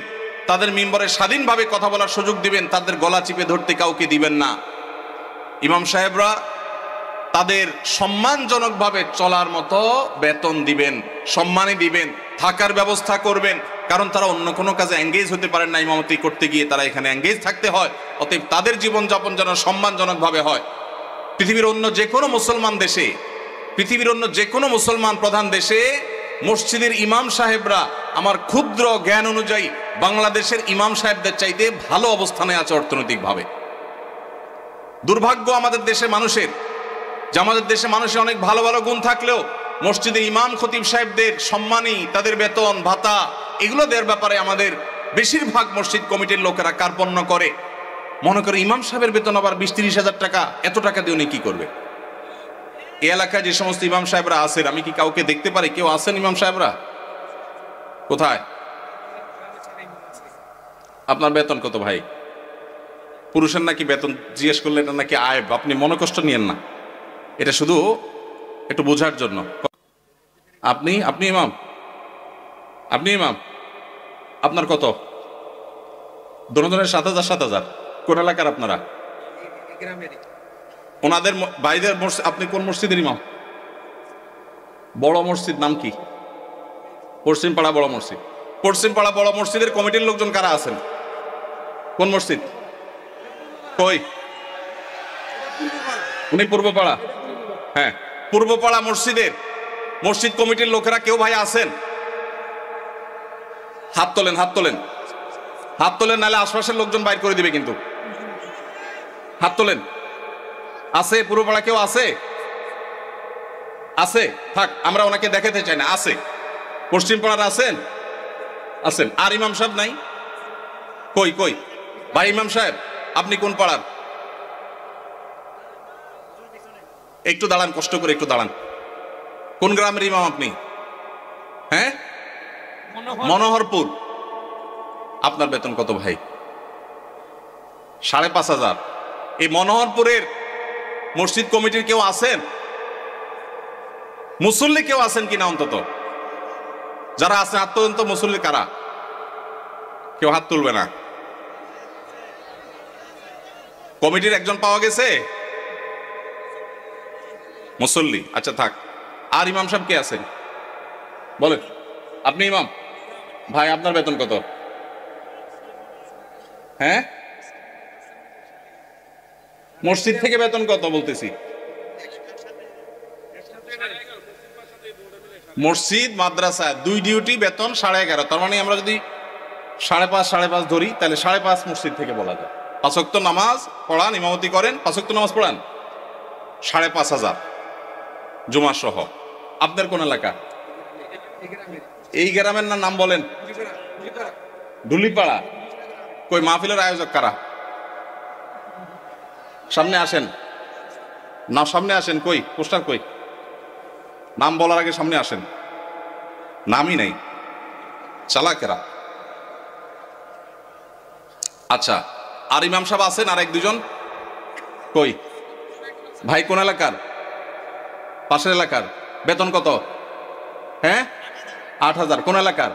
তাদের মিম্বরে স্বাধীনভাবে কথা বলার সুযোগ দিবেন, তাদের গলা চিপে ধরতে কাউকে দিবেন না। ইমাম সাহেবরা তাদের সম্মানজনকভাবে চলার মতো বেতন দিবেন, সম্মানই দিবেন, থাকার ব্যবস্থা করবেন। কারণ তারা অন্য কোনো কাজে এঙ্গেজ হতে পারেন না, ইমামতি করতে গিয়ে তারা এখানে এঙ্গেজ থাকতে হয়। অতএব তাদের জীবনযাপন যেন সম্মানজনকভাবে হয়। পৃথিবীর অন্য যে কোনো মুসলমান দেশে, পৃথিবীর অন্য যে কোনো মুসলমান প্রধান দেশে মসজিদের ইমাম সাহেবরা আমার ক্ষুদ্র জ্ঞান অনুযায়ী বাংলাদেশের ইমাম সাহেবদের চাইতে ভালো অবস্থানে আছে অর্থনৈতিকভাবে। দুর্ভাগ্য আমাদের দেশে মানুষের, যে আমাদের দেশে মানুষের অনেক ভালো ভালো গুণ থাকলেও মসজিদের ইমাম খতিব সাহেবদের সম্মানী, তাদের বেতন ভাতা, এগুলো দেওয়ার ব্যাপারে আমাদের বেশিরভাগ মসজিদ কমিটির লোকেরা কার্পণ্য করে, মনে করে ইমাম সাহেবের বেতন আবার 20-30 হাজার টাকা, এত টাকা দিয়ে উনি কি করবে। এই এলাকায় যে সমস্ত ইমাম সাহেবরা আছেন, আমি কি কাউকে দেখতে পারি কেউ আছেন ইমাম সাহেবরা? কোথায়? আপনার বেতন কত ভাই? পুরুষের নাকি বেতন জিজ্ঞেস করলে এটা নাকি আয়, আপনি মনে কষ্ট নিয়েন না, এটা শুধু একটু বোঝার জন্য। আপনি ইমাম, আপনি ইমাম, আপনার কত? দোনোজনের 7,000 7,000। কোন এলাকার আপনারা? ওনাদের ভাইদের মসজিদ। আপনি কোন মসজিদের ইমাম? বড় মসজিদ নাম কি? পশ্চিম পাড়া বড় মসজিদ। পশ্চিম পাড়া বড় মসজিদের কমিটির লোকজন কারা আছেন? কোন মসজিদ? কই? উনি পূর্বপাড়া। হ্যাঁ, পূর্বপাড়া মসজিদের মসজিদ কমিটির লোকেরা কেউ ভাই আছেন? হাত তোলেন, হাত তোলেন, হাত তোলেন, নাহলে আশপাশের লোকজন বাইর করে দিবে কিন্তু। হাত তোলেন। আছে পূর্বপাড়া কেউ আছে? আছে? থাক, আমরা ওনাকে দেখাতে চাই না। আছে? পশ্চিম পাড়ার আছেন? আছেন। আর ইমাম সাহেব নাই? কই কই ভাই ইমাম সাহেব, আপনি কোন পাড়ার? একটু দাঁড়ান, কষ্ট করে একটু দাঁড়ান। কোন গ্রামের ইমাম আপনি? হ্যাঁ, মনোহরপুর। আপনার বেতন কত ভাই? 5,500। এই মনোহরপুরের মসজিদ কমিটির কেউ আছেন? মুসল্লি কেউ আছেন কিনা অন্তত? যারা আছেন হাত তোলেন তো। মুসল্লি কারা? কেউ হাত তুলবে না। কমিটির একজন পাওয়া গেছে মুসল্লি? আচ্ছা থাক। আর ইমাম সাহেব কে আছেন বলেন? আপনি ইমাম ভাই, আপনার বেতন কত? হ্যাঁ, মসজিদ থেকে বেতন কত বলতেছি? মসজিদ মাদ্রাসা দুই ডিউটি বেতন 11.5। তার মানে আমরা যদি 5.5 ধরি, তাহলে 5.5 মসজিদ থেকে বলা যায়। 5 ওয়াক্ত নামাজ পড়ান, ইমামতি করেন, 5 ওয়াক্ত নামাজ পড়ান, 5,500 জুমা সহ। আপনার কোন এলাকা? এই গ্রামের নাম বলেন? ঢুলিপাড়া। কই মাহফিলের আয়োজক কারা? সামনে আসেন না, সামনে আসেন। কই পোস্টার কই? নাম বলার আগে সামনে আসেন। নামই নাই, চালাকেরা। আচ্ছা, আর ইমাম সাহেব আছেন? আর 1-2 জন কই ভাই? কোন এলাকার? পাশের এলাকার। বেতন কত? হ্যাঁ, 8,000। কোন এলাকার?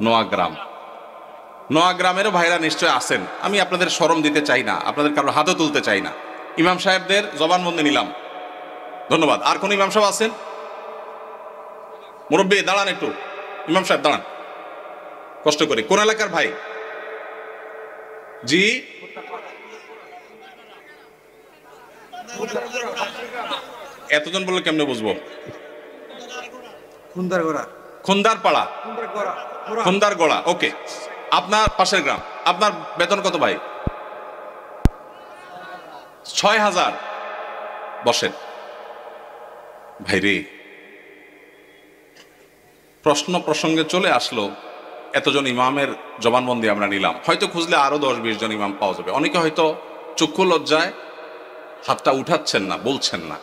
নোয়াগ্রাম। নোয়াগ্রামেরও ভাইরা নিশ্চয় আছেন। আমি আপনাদের শরম দিতে চাই না, আপনাদের কারোর হাতও তুলতে চাই না। ইমাম সাহেবদের জবানবন্দি নিলাম, ধন্যবাদ। আর কোন ইমাম সাহেব আছেন? মুরব্বী দাঁড়ান একটু। ইমাম সাহেব দাঁড়ান কষ্ট করে। কোন এলাকার ভাই? জি, এতজন বললে কেমনে বুঝবো? খুন্দারপাড়া, খুন্দারগড়া। ওকে, আপনার পাশের গ্রাম। আপনার বেতন কত ভাই? 6,000। বসেন ভাইরে। প্রশ্ন প্রসঙ্গে চলে আসলো, এতজন ইমামের জবানবন্দি আমরা নিলাম। হয়তো খুঁজলে আরো 10-20 জন ইমাম পাওয়া যাবে। অনেকে হয়তো চক্ষু লজ্জায় হাতটা উঠাচ্ছেন না, বলছেন না।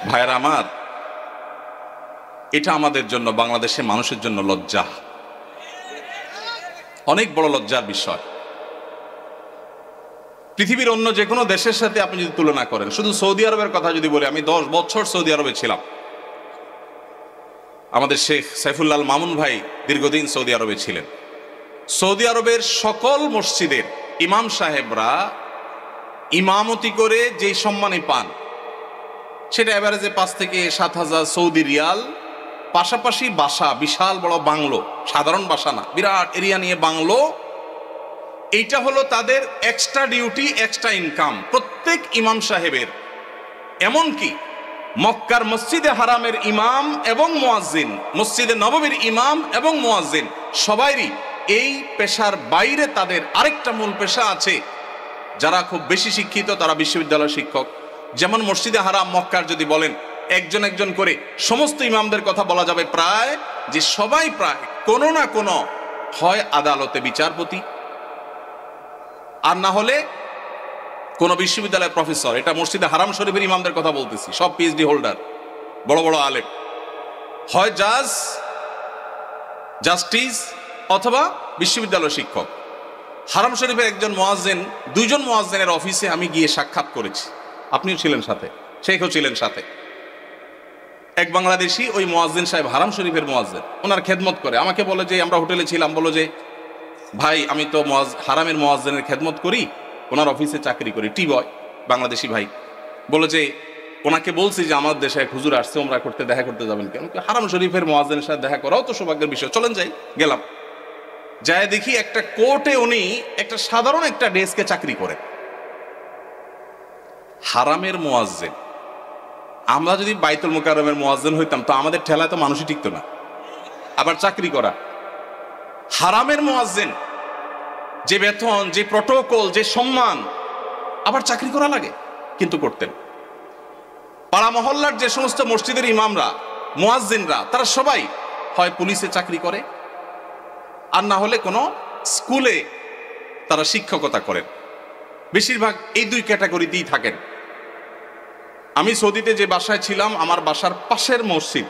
ভাইয়েরা আমার, এটা আমাদের জন্য, বাংলাদেশের মানুষের জন্য লজ্জা, অনেক বড় লজ্জার বিষয়। পৃথিবীর অন্য যে কোনো দেশের সাথে আপনি যদি তুলনা করেন, শুধু সৌদি আরবের কথা যদি বলি, আমি 10 বছর সৌদি আরবে ছিলাম। আমাদের শেখ সাইফুল্লাহ মামুন ভাই দীর্ঘদিন সৌদি আরবে ছিলেন। সৌদি আরবের সকল মসজিদের ইমাম সাহেবরা ইমামতি করে যে সম্মানী পান, সেটা এভারেজে 5 থেকে 7,000 সৌদি রিয়াল। পাশাপাশি বাসা, বিশাল বড় বাংলো, সাধারণ বাসা না, বিরাট এরিয়া নিয়ে বাংলো। এইটা হলো তাদের এক্সট্রা ডিউটি, এক্সট্রা ইনকাম প্রত্যেক ইমাম সাহেবের। এমনকি মক্কার মসজিদে হারামের ইমাম এবং মুয়াজ্জিন, মসজিদে নববীর ইমাম এবং মুয়াজ্জিন, সবাইরই এই পেশার বাইরে তাদের আরেকটা মূল পেশা আছে। যারা খুব বেশি শিক্ষিত তারা বিশ্ববিদ্যালয়ের শিক্ষক। যেমন মসজিদে হারাম মক্কার যদি বলেন, একজন একজন করে সমস্ত ইমামদের কথা বলা যাবে প্রায় যে সবাই প্রায় কোনো না কোনো হয় আদালতে বিচারপতি, আর না হলে কোন বিশ্ববিদ্যালয়ের প্রফেসর। এটা মসজিদে হারাম শরীফের ইমামদের কথা বলতেছি, সব পিএইচডি হোল্ডার, বড় বড় আলেম, হয় জাজ, জাস্টিস অথবা বিশ্ববিদ্যালয় শিক্ষক। হারাম শরীফের একজন মুয়াজ্জিন, দুইজন মুয়াজ্জিনের অফিসে আমি গিয়ে সাক্ষাৎ করেছি, আপনিও ছিলেন সাথে, শেখও ছিলেন সাথে। এক বাংলাদেশি ওই মুয়াজ্জিন সাহেব হারাম শরীফের মুয়াজ্জিন, ওনার খেদমত করে। আমাকে বলে যে আমরা হোটেলে ছিলাম, বলো যে ভাই আমি তো হারামের মুয়াজ্জিনের খেদমত করি, ওনার অফিসে চাকরি করি, টি বয়, বাংলাদেশি ভাই। বলে যে ওনাকে বলছি যে আমার দেশে এক হুজুর আসছে, ওমরা করতে, দেখা করতে যাবেন কেন? হারাম শরীফের মুয়াজ্জিনের সাথে দেখা করাও তো সৌভাগ্যের বিষয়, চলেন যাই। গেলাম, যায় দেখি একটা কোর্টে উনি একটা সাধারণ একটা ডেস্কে চাকরি করে, হারামের মুয়াজ্জিন। আমরা যদি বাইতুল মুকাররমের মুয়াজ্জিন হইতাম তো আমাদের ঠেলায় তো মানুষই টিকতো না, আবার চাকরি করা। হারামের মুয়াজ্জিন, যে বেতন, যে প্রটোকল, যে সম্মান, আবার চাকরি করা লাগে, কিন্তু করতেন। পাড়া মহল্লার যে সমস্ত মসজিদের ইমামরা, মুয়াজ্জিনরা, তারা সবাই হয় পুলিশে চাকরি করে, আর না হলে কোনো স্কুলে তারা শিক্ষকতা করেন। বেশিরভাগ এই দুই ক্যাটাগরিতেই থাকেন। আমি সৌদিতে যে বাসায় ছিলাম, আমার বাসার পাশের মসজিদ,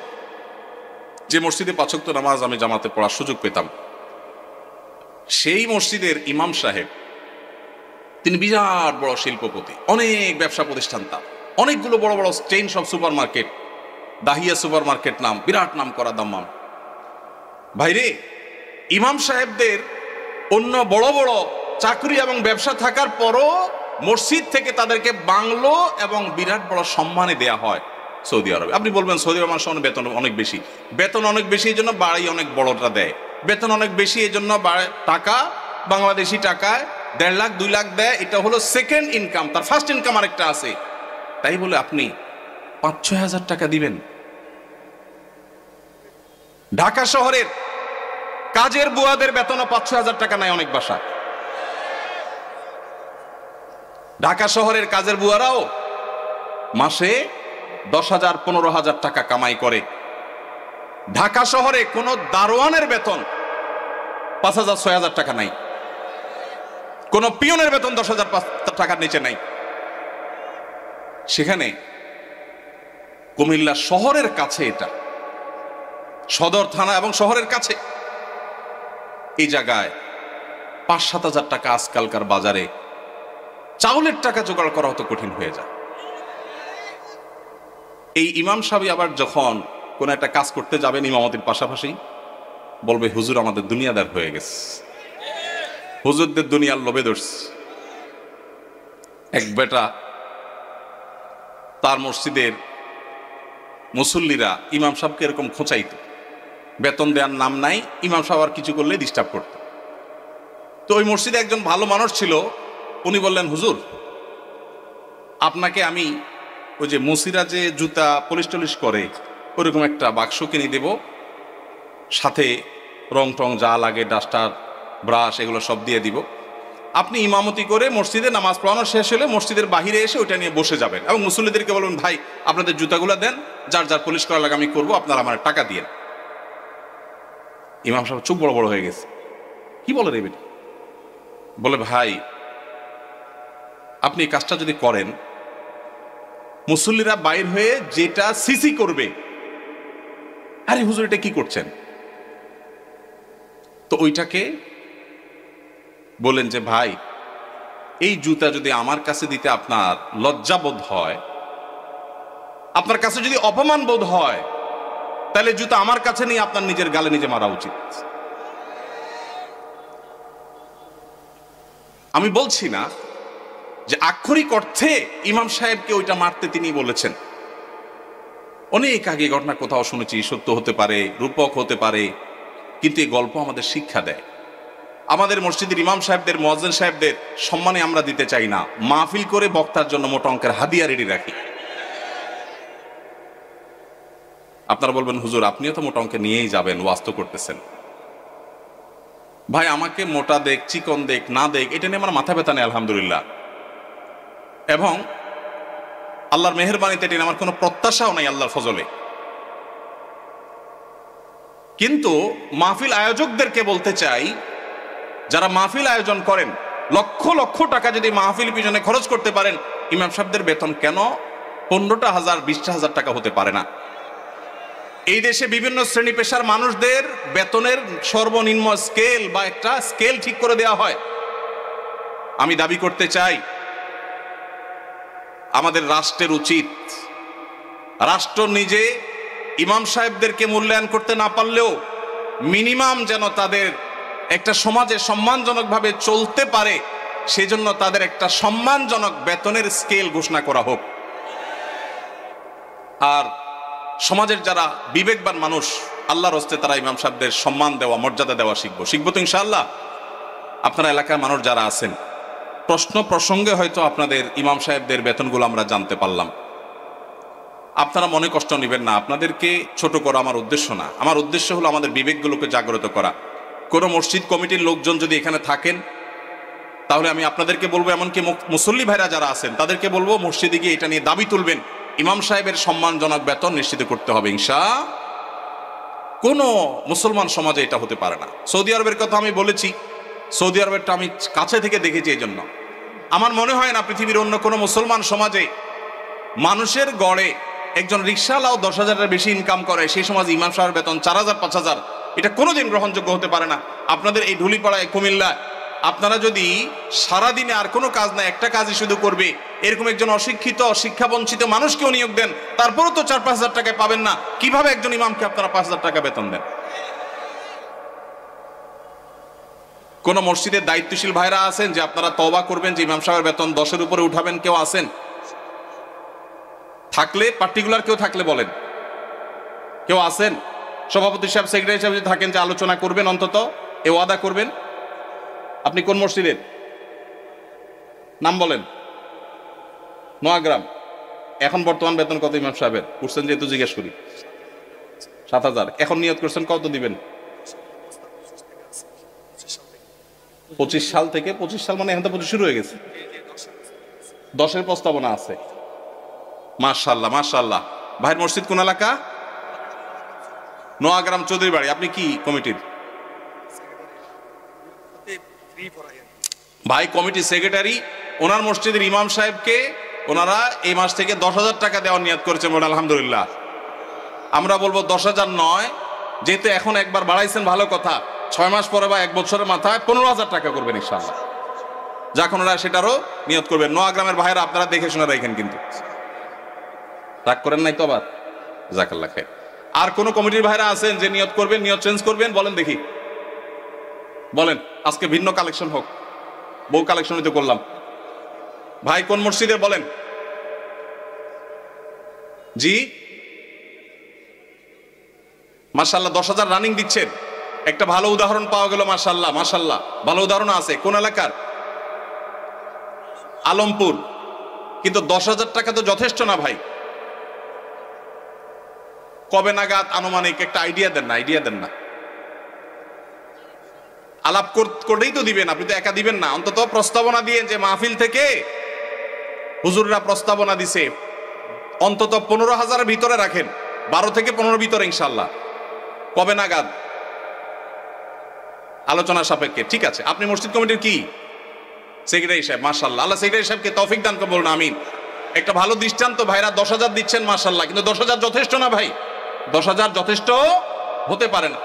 যে মসজিদে ৫ ওয়াক্ত নামাজ আমি জামাতে পড়ার সুযোগ পেতাম, সেই মসজিদের ইমাম সাহেব, তিনি বিরাট বড় শিল্পপতি, অনেক ব্যবসা প্রতিষ্ঠান, তার অনেকগুলো বড় বড় চেইন সব super market, Dahiya super market নাম, বিরাট নাম করা দাম্মাম। ভাইরে, ইমাম সাহেবদের অন্য বড় বড় চাকরি এবং ব্যবসা থাকার পরও মসজিদ থেকে তাদেরকে বাংলো এবং বিরাট বড় সম্মানে দেয়া হয় সৌদি আরবে। আপনি বলবেন সৌদি আরব মানুষের বেতন অনেক বেশি, বেতন অনেক বেশি এই জন্য বাড়ি অনেক বড়টা দেয়, বেতন অনেক বেশি এই জন্য টাকা, বাংলাদেশি টাকায় ১.৫ লাখ ২ লাখ দেয়, এটা হলো সেকেন্ড ইনকাম, তার ফার্স্ট ইনকাম আরেকটা আছে। তাই বলে আপনি ৫-৬ হাজার টাকা দিবেন? ঢাকা শহরের কাজের বুয়াদের বেতনও ৫-৬ হাজার টাকা নাই অনেক বাসা। ঢাকা শহরের কাজের বুয়ারাও মাসে ১০,০০০, ১৫,০০০ টাকা কামাই করে। ঢাকা শহরে কোন দারোয়ানের বেতন ৫,০০০-৬,০০০ টাকা নাই, কোন পিয়নের বেতন ১০,০০০ টাকার নিচে নাই। সেখানে কুমিল্লা শহরের কাছে, এটা সদর থানা এবং শহরের কাছে, এই জায়গায় ৫-৭ হাজার টাকা আজকালকার বাজারে চাউলের টাকা জোগাড় করা হতো কঠিন হয়ে যায়। এই ইমাম সাহেব আবার যখন কোন একটা কাজ করতে যাবেন ইমামতির পাশাপাশি, বলবে হুজুর আমাদের দুনিয়াদার হয়ে গেছে, হুজুরদের দুনিয়ার লোভে ধরছে। এক বেটা, তার মসজিদের মুসল্লিরা ইমাম সাহেবকে এরকম খোঁচাইত, বেতন দেওয়ার নাম নাই, ইমাম সাহেব আর কিছু করলে ডিস্টার্ব করত। তো ওই মসজিদে একজন ভালো মানুষ ছিল, উনি বললেন হুজুর আপনাকে আমি ওই যে মুসিরা যে জুতা পলিশ টলিশ করে ওরকম একটা বাক্স কিনে দেব, সাথে রং টং যা লাগে, ডাস্টার, ব্রাশ, এগুলো সব দিয়ে দিব। আপনি ইমামতি করে মসজিদে নামাজ পড়ানো শেষ হলে মসজিদের বাহিরে এসে ওইটা নিয়ে বসে যাবেন এবং মুসল্লিদেরকে বলবেন ভাই আপনাদের জুতাগুলো দেন, যার যার পলিশ করা লাগে আমি করবো, আপনারা আমার টাকা দিয়ে। ইমাম সাহেব চোখ বড় বড় হয়ে গেছে, কি বলে রে বেটি? বলে ভাই আপনি এই কাজটা যদি করেন, মুসল্লিরা বাইর হয়ে যেটা সিসি করবে, আরে হুজুর এটা কি করছেন? তো ওইটাকে বলেন যে ভাই এই জুতা যদি আমার কাছে দিতে আপনার লজ্জাবোধ হয়, আপনার কাছে যদি অপমান বোধ হয়, তাহলে জুতা আমার কাছে নিয়ে আপনার নিজের গালে নিজে মারা উচিত। আমি বলছি না যে আক্ষরিক অর্থে ইমাম সাহেবকে ওইটা মারতে তিনি বলেছেন। অনেক আগে ঘটনা কোথাও শুনেছি, সত্য হতে পারে, রূপক হতে পারে, কিন্তু এই গল্প আমাদের শিক্ষা দেয়। আমাদের মসজিদের ইমাম সাহেবদের, মুয়াজ্জিন সাহেবদের সম্মানে আমরা দিতে চাই না, মাহফিল করে বক্তার জন্য মোটা অঙ্কের হাদিয়া রেডি রাখি। আপনারা বলবেন হুজুর আপনিও তো মোটা অঙ্কে নিয়েই যাবেন, ওয়াজ তো করতেছেন। ভাই আমাকে মোটা দেখ, চিকন দেখ, না দেখ, এটা নিয়ে আমার মাথা ব্যথা নেই আলহামদুলিল্লাহ। এবং আল্লাহর মেহেরবানিতে এটা আমার কোনো প্রত্যাশাও নাই আল্লাহর ফজলে। কিন্তু মাহফিল আয়োজকদেরকে বলতে চাই, যারা মাহফিল আয়োজন করেন, লক্ষ লক্ষ টাকা যদি মাহফিল পিছনে খরচ করতে পারেন, ইমাম সাহেবদের বেতন কেন 15,000 20,000 টাকা হতে পারে না? এই দেশে বিভিন্ন শ্রেণী পেশার মানুষদের বেতনের সর্বনিম্ন স্কেল বা একটা স্কেল ঠিক করে দেওয়া হয়। আমি দাবি করতে চাই, আমাদের রাষ্ট্রের উচিত, রাষ্ট্র নিজে ইমাম সাহেবদেরকে মূল্যায়ন করতে না পারলেও মিনিমাম যেন তাদের একটা সমাজে সম্মানজনকভাবে চলতে পারে, সেজন্য তাদের একটা সম্মানজনক বেতনের স্কেল ঘোষণা করা হোক। আর সমাজের যারা বিবেকবান মানুষ, আল্লাহর হস্তে তারা ইমাম সাহেবদের সম্মান দেওয়া, মর্যাদা দেওয়া শিখবো তো ইনশাআল্লাহ। আপনারা এলাকার মানুষ যারা আছেন, প্রশ্ন প্রসঙ্গে হয়তো আপনাদের ইমাম সাহেবদের বেতনগুলো আমরা জানতে পারলাম, আপনারা মনে কষ্ট নেবেন না। আপনাদেরকে ছোট করা আমার উদ্দেশ্য না। আমার উদ্দেশ্য হলো আমাদের বিবেকগুলোকে জাগ্রত করা। কোনো মসজিদ কমিটির লোকজন যদি এখানে থাকেন, তাহলে আমি আপনাদেরকে বলবো, এমনকি মুসল্লি ভাইরা যারা আছেন তাদেরকে বলবো, মসজিদে গিয়ে এটা নিয়ে দাবি তুলবেন, ইমাম সাহেবের সম্মানজনক বেতন নিশ্চিত করতে হবে ইনশাআল্লাহ। কোনো মুসলমান সমাজে এটা হতে পারে না। সৌদি আরবের কথা আমি বলেছি, সৌদি আরবেরটা আমি কাছে থেকে দেখেছি। এই জন্য আমার মনে হয় না পৃথিবীর অন্য কোনো মুসলমান সমাজে মানুষের গড়ে একজন রিক্সাওয়ালাও 10,000-এর বেশি ইনকাম করে, সেই সমাজ ইমাম সাহেবের বেতন 4,000 5,000, এটা কোনোদিন গ্রহণযোগ্য হতে পারে না। আপনাদের এই ঢুলিপাড়ায়, কুমিল্লা, আপনারা যদি সারাদিনে আর কোনো কাজ না, একটা কাজই শুধু করবে, এরকম একজন অশিক্ষিত শিক্ষাবঞ্চিত মানুষকেও নিয়োগ দেন, তারপরও তো 4-5 হাজার টাকায় পাবেন না। কিভাবে একজন ইমামকে আপনারা 5,000 টাকা বেতন দেন? কোন মসজিদের দায়িত্বশীল ভাইরা আছেন যে আপনারা তওবা করবেন যে ইমাম সাহেবের বেতন 10-এর উপরে উঠাবেন? কেউ আছেন? থাকলে পার্টিকুলার কেউ থাকলে বলেন। কেউ আছেন? সভাপতি সাহেব, সেক্রেটারি সাহেব যদি থাকেন যে আলোচনা করবেন, অন্তত এ ওয়াদা করবেন। আপনি কোন মসজিদের নাম বলেন? নোয়াগ্রাম। এখন বর্তমান বেতন কত ইমাম সাহেবের? উঠছেন যেহেতু জিজ্ঞেস করি। 7,000। এখন নিয়ত করছেন কত দিবেন? 25 সাল থেকে। 25 সাল মানে এখন তো 25 শুরু হয়ে গেছে। 10-এর প্রস্তাবনা আছে। মাশাআল্লাহ মাশাআল্লাহ। ভাইয়ের মসজিদ কোন এলাকা? নোয়াগ্রাম চৌধুরী বাড়ি। আপনি কি কমিটির? ভাই কমিটি সেক্রেটারি। ওনার মসজিদের ইমাম সাহেবকে ওনারা এই মাস থেকে 10,000 টাকা দেওয়ার নিয়ত করেছে। বলে আলহামদুলিল্লাহ। আমরা বলবো 10,000 নয়, যেহেতু এখন একবার বাড়াইছেন ভালো কথা, 6 মাস পরে বা 1 বছরের মাথায় 15,000 টাকা করবেন ইনশাআল্লাহ। যখন ওরা সেটারও নিয়ত করবেন। নোয়াগ্রামের ভাইরা আপনারা দেখে শুনে রাখেন, কিন্তু রাগ করেন নাই তো আবার? জাযাকাল্লাহ খাইর। আর কোন কমিটির ভাইরা আছেন যে নিয়ত করবেন, নিয়ত চেঞ্জ করবেন? বলেন দেখি, বলেন। আজকে ভিন্ন কালেকশন হোক। বহু কালেকশনই তো করলাম। ভাই কোন মসজিদের বলেন? জি মাশাআল্লাহ। 10,000 রানিং দিচ্ছেন। একটা ভালো উদাহরণ পাওয়া গেল। মাশাআল্লাহ মাশাআল্লাহ, ভালো উদাহরণ আছে। কোন এলাকার? আলমপুর। কিন্তু 10,000 টাকা তো যথেষ্ট না ভাই। কবে নাগাদ আনুমানিক একটা আইডিয়া দেন না? আইডিয়া দেন না। আলাপ করলেই তো দিবেন, আপনি তো একা দিবেন না। অন্তত প্রস্তাবনা দিয়ে, যে মাহফিল থেকে হুজুররা প্রস্তাবনা দিছে, অন্তত 15,000-এর ভিতরে রাখেন। 12 থেকে 15 ভিতরে ইনশাআল্লাহ। কবে নাগাদ? আলোচনা সাপেক্ষে। ঠিক আছে। আপনি মসজিদ কমিটির কি? সেক্রেটারি সাহেব। মাশাআল্লাহ। আল্লাহ সেক্রেটারি সাহেবকে তৌফিক দান করুন, বলুন আমিন। একটা ভালো দৃষ্টান্ত। ভাইরা 10,000 দিচ্ছেন, মাশাআল্লাহ। কিন্তু 10,000 যথেষ্ট না ভাই। 10,000 যথেষ্ট হতে পারে না।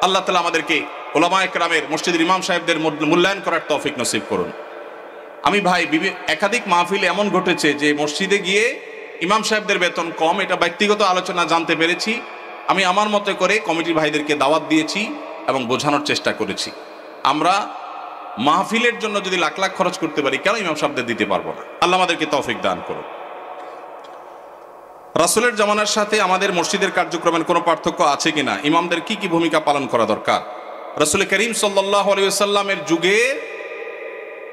আল্লাহ তাআলা আমাদেরকে উলামায়ে কেরামের, মসজিদের ইমাম সাহেবদের মূল্যায়ন করার তৌফিক নসিব করুন। আমি ভাই একাধিক মাহফিলে এমন ঘটেছে যে মসজিদে গিয়ে ইমাম সাহেবদের বেতন কম, এটা ব্যক্তিগত আলোচনা জানতে পেরেছি। আমি আমার মতো করে কমিটির ভাইদেরকে দাওয়াত দিয়েছি এবং বোঝানোর চেষ্টা করেছি। আমরা মাহফিলের জন্য যদি লাখ লাখ খরচ করতে পারি, কেন ইমাম সাহেবদের দিতে পারবো না? আল্লাহ আমাদেরকে তৌফিক দান করুন। রাসূলের জামানার সাথে আমাদের মসজিদের কার্যক্রমের কোনো পার্থক্য আছে কিনা? ইমামদের কি কি ভূমিকা পালন করা দরকার? রাসূল করিম সাল্লাল্লাহু আলাইহি ওয়াসাল্লামের যুগে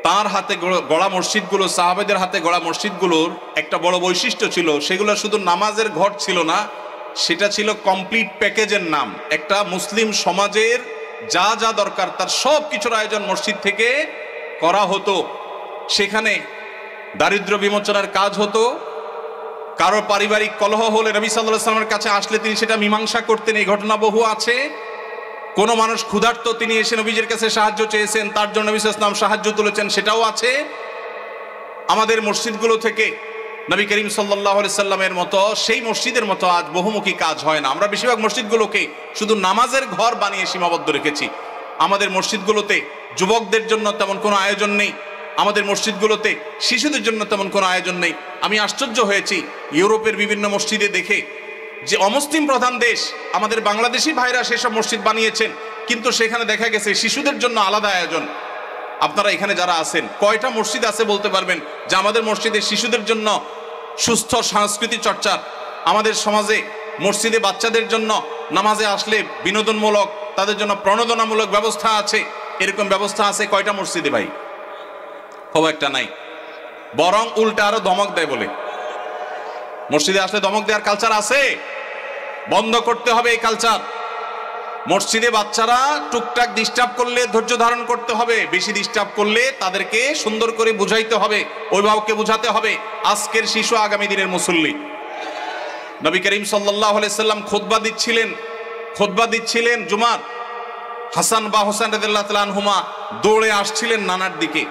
তার হাতে গড়া মসজিদগুলো, সাহাবাদের হাতে গড়া মসজিদগুলোর একটা বড় বৈশিষ্ট্য ছিল, সেগুলো শুধু নামাজের ঘর ছিল না, সেটা ছিল কমপ্লিট প্যাকেজের নাম। একটা মুসলিম সমাজের যা যা দরকার তার সব কিছুর আয়োজন মসজিদ থেকে করা হতো। সেখানে দারিদ্র্য বিমোচনের কাজ হতো, কারো পারিবারিক কলহ হলে নবী সাল্লাল্লাহু আলাইহি ওয়াসাল্লামের কাছে আসলে তিনি সেটা মীমাংসা করতেন। এই ঘটনা বহু আছে। কোনো মানুষ ক্ষুধার্ত, তিনি এসে নবীজির কাছে সাহায্য চেয়েছেন, তার জন্য নবী সাল্লাল্লাহু আলাইহি ওয়াসাল্লাম সাহায্য তুলেছেন, সেটাও আছে। আমাদের মসজিদগুলো থেকে নবী করিম সাল্লাল্লাহু আলাইহি সাল্লামের মতো সেই মসজিদের মতো আজ বহুমুখী কাজ হয় না। আমরা বেশিরভাগ মসজিদগুলোকে শুধু নামাজের ঘর বানিয়ে সীমাবদ্ধ রেখেছি। আমাদের মসজিদগুলোতে যুবকদের জন্য তেমন কোনো আয়োজন নেই, আমাদের মসজিদগুলোতে শিশুদের জন্য তেমন কোনো আয়োজন নেই। আমি আশ্চর্য হয়েছি ইউরোপের বিভিন্ন মসজিদে দেখে, যে অমুসলিম প্রধান দেশ, আমাদের বাংলাদেশি ভাইরা সেসব মসজিদ বানিয়েছেন, কিন্তু সেখানে দেখা গেছে শিশুদের জন্য আলাদা আয়োজন। আপনারা এখানে যারা আছেন, কয়টা মসজিদ আছে বলতে পারবেন যে আমাদের মসজিদে শিশুদের জন্য সুস্থ সংস্কৃতি চর্চার, আমাদের সমাজে মসজিদে বাচ্চাদের জন্য নামাজে আসলে বিনোদনমূলক, তাদের জন্য প্রণোদনামূলক ব্যবস্থা আছে? এরকম ব্যবস্থা আছে কয়টা মসজিদে ভাই? খুব একটা নাই। বরং উল্টা আরো ধমক দেয় বলে। মসজিদে আসলে ধমক দেওয়ার কালচার আছে, বন্ধ করতে হবে এই কালচার। মসজিদে বাচ্চারা টুকটাক ডিস্টার্ব করলে ধৈর্য ধারণ করতে হবে, বেশি ডিস্টার্ব করলে তাদেরকে সুন্দর করে বুঝাইতে হবে, অভিভাবককে বুঝাতে হবে। আজকের শিশু আগামী দিনের মুসল্লি। নবী করিম সাল্লাল্লাহু আলাইহি সাল্লাম খুতবা দিচ্ছিলেন জুমার। হাসান বা হোসেন রাদিয়াল্লাহু তাআলা আনহুমা দৌড়ে আসছিলেন নানার দিকে,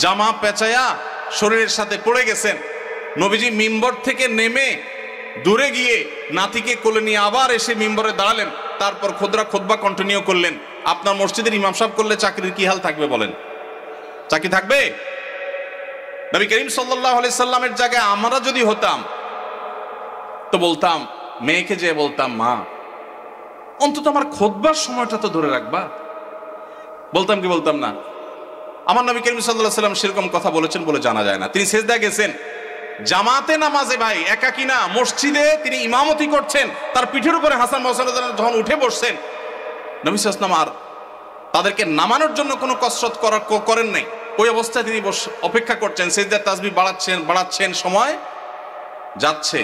জামা পেঁচায়া শরীরের সাথে পড়ে গেছেন। নবীজি মিম্বর থেকে নেমে দূরে গিয়ে নাতিকে কোলে নিয়ে আবার এসে মিম্বরে দাঁড়ালেন, তারপর খুতবা কন্টিনিউ করলেন। আপনার মসজিদের ইমাম সাহেব করলে চাকরির কি হাল থাকবে বলেন? চাকরি থাকবে? নবী করিম সাল্লাল্লাহু আলাইহি সাল্লামের জায়গায় আমরা যদি হতাম তো বলতাম, মেয়েকে যে বলতাম, মা অন্তত আমার খুতবার সময়টা তো ধরে রাখবা। বলতাম কি বলতাম না? আমার নবী করিম সাল্লাল্লাহু আলাইহি সাল্লাম সেরকম কথা বলেছেন বলে জানা যায় না। তিনি সেজদা গেছেন জামাতে নামাজে, ভাই একাকি না, মসজিদে তিনি ইমামতি করছেন। তার পিঠের উপরে হাসান হোসেন যখন উঠে বসছেন, নবী সাল্লাল্লাহু আলাইহি ওয়াসাল্লাম আর তাদেরকে নামানোর জন্য কোনো কসরত করেন নাই। ওই অবস্থায় তিনি অপেক্ষা করছেন, সেজদার তাসবিহ বাড়াচ্ছেন। সময় যাচ্ছে,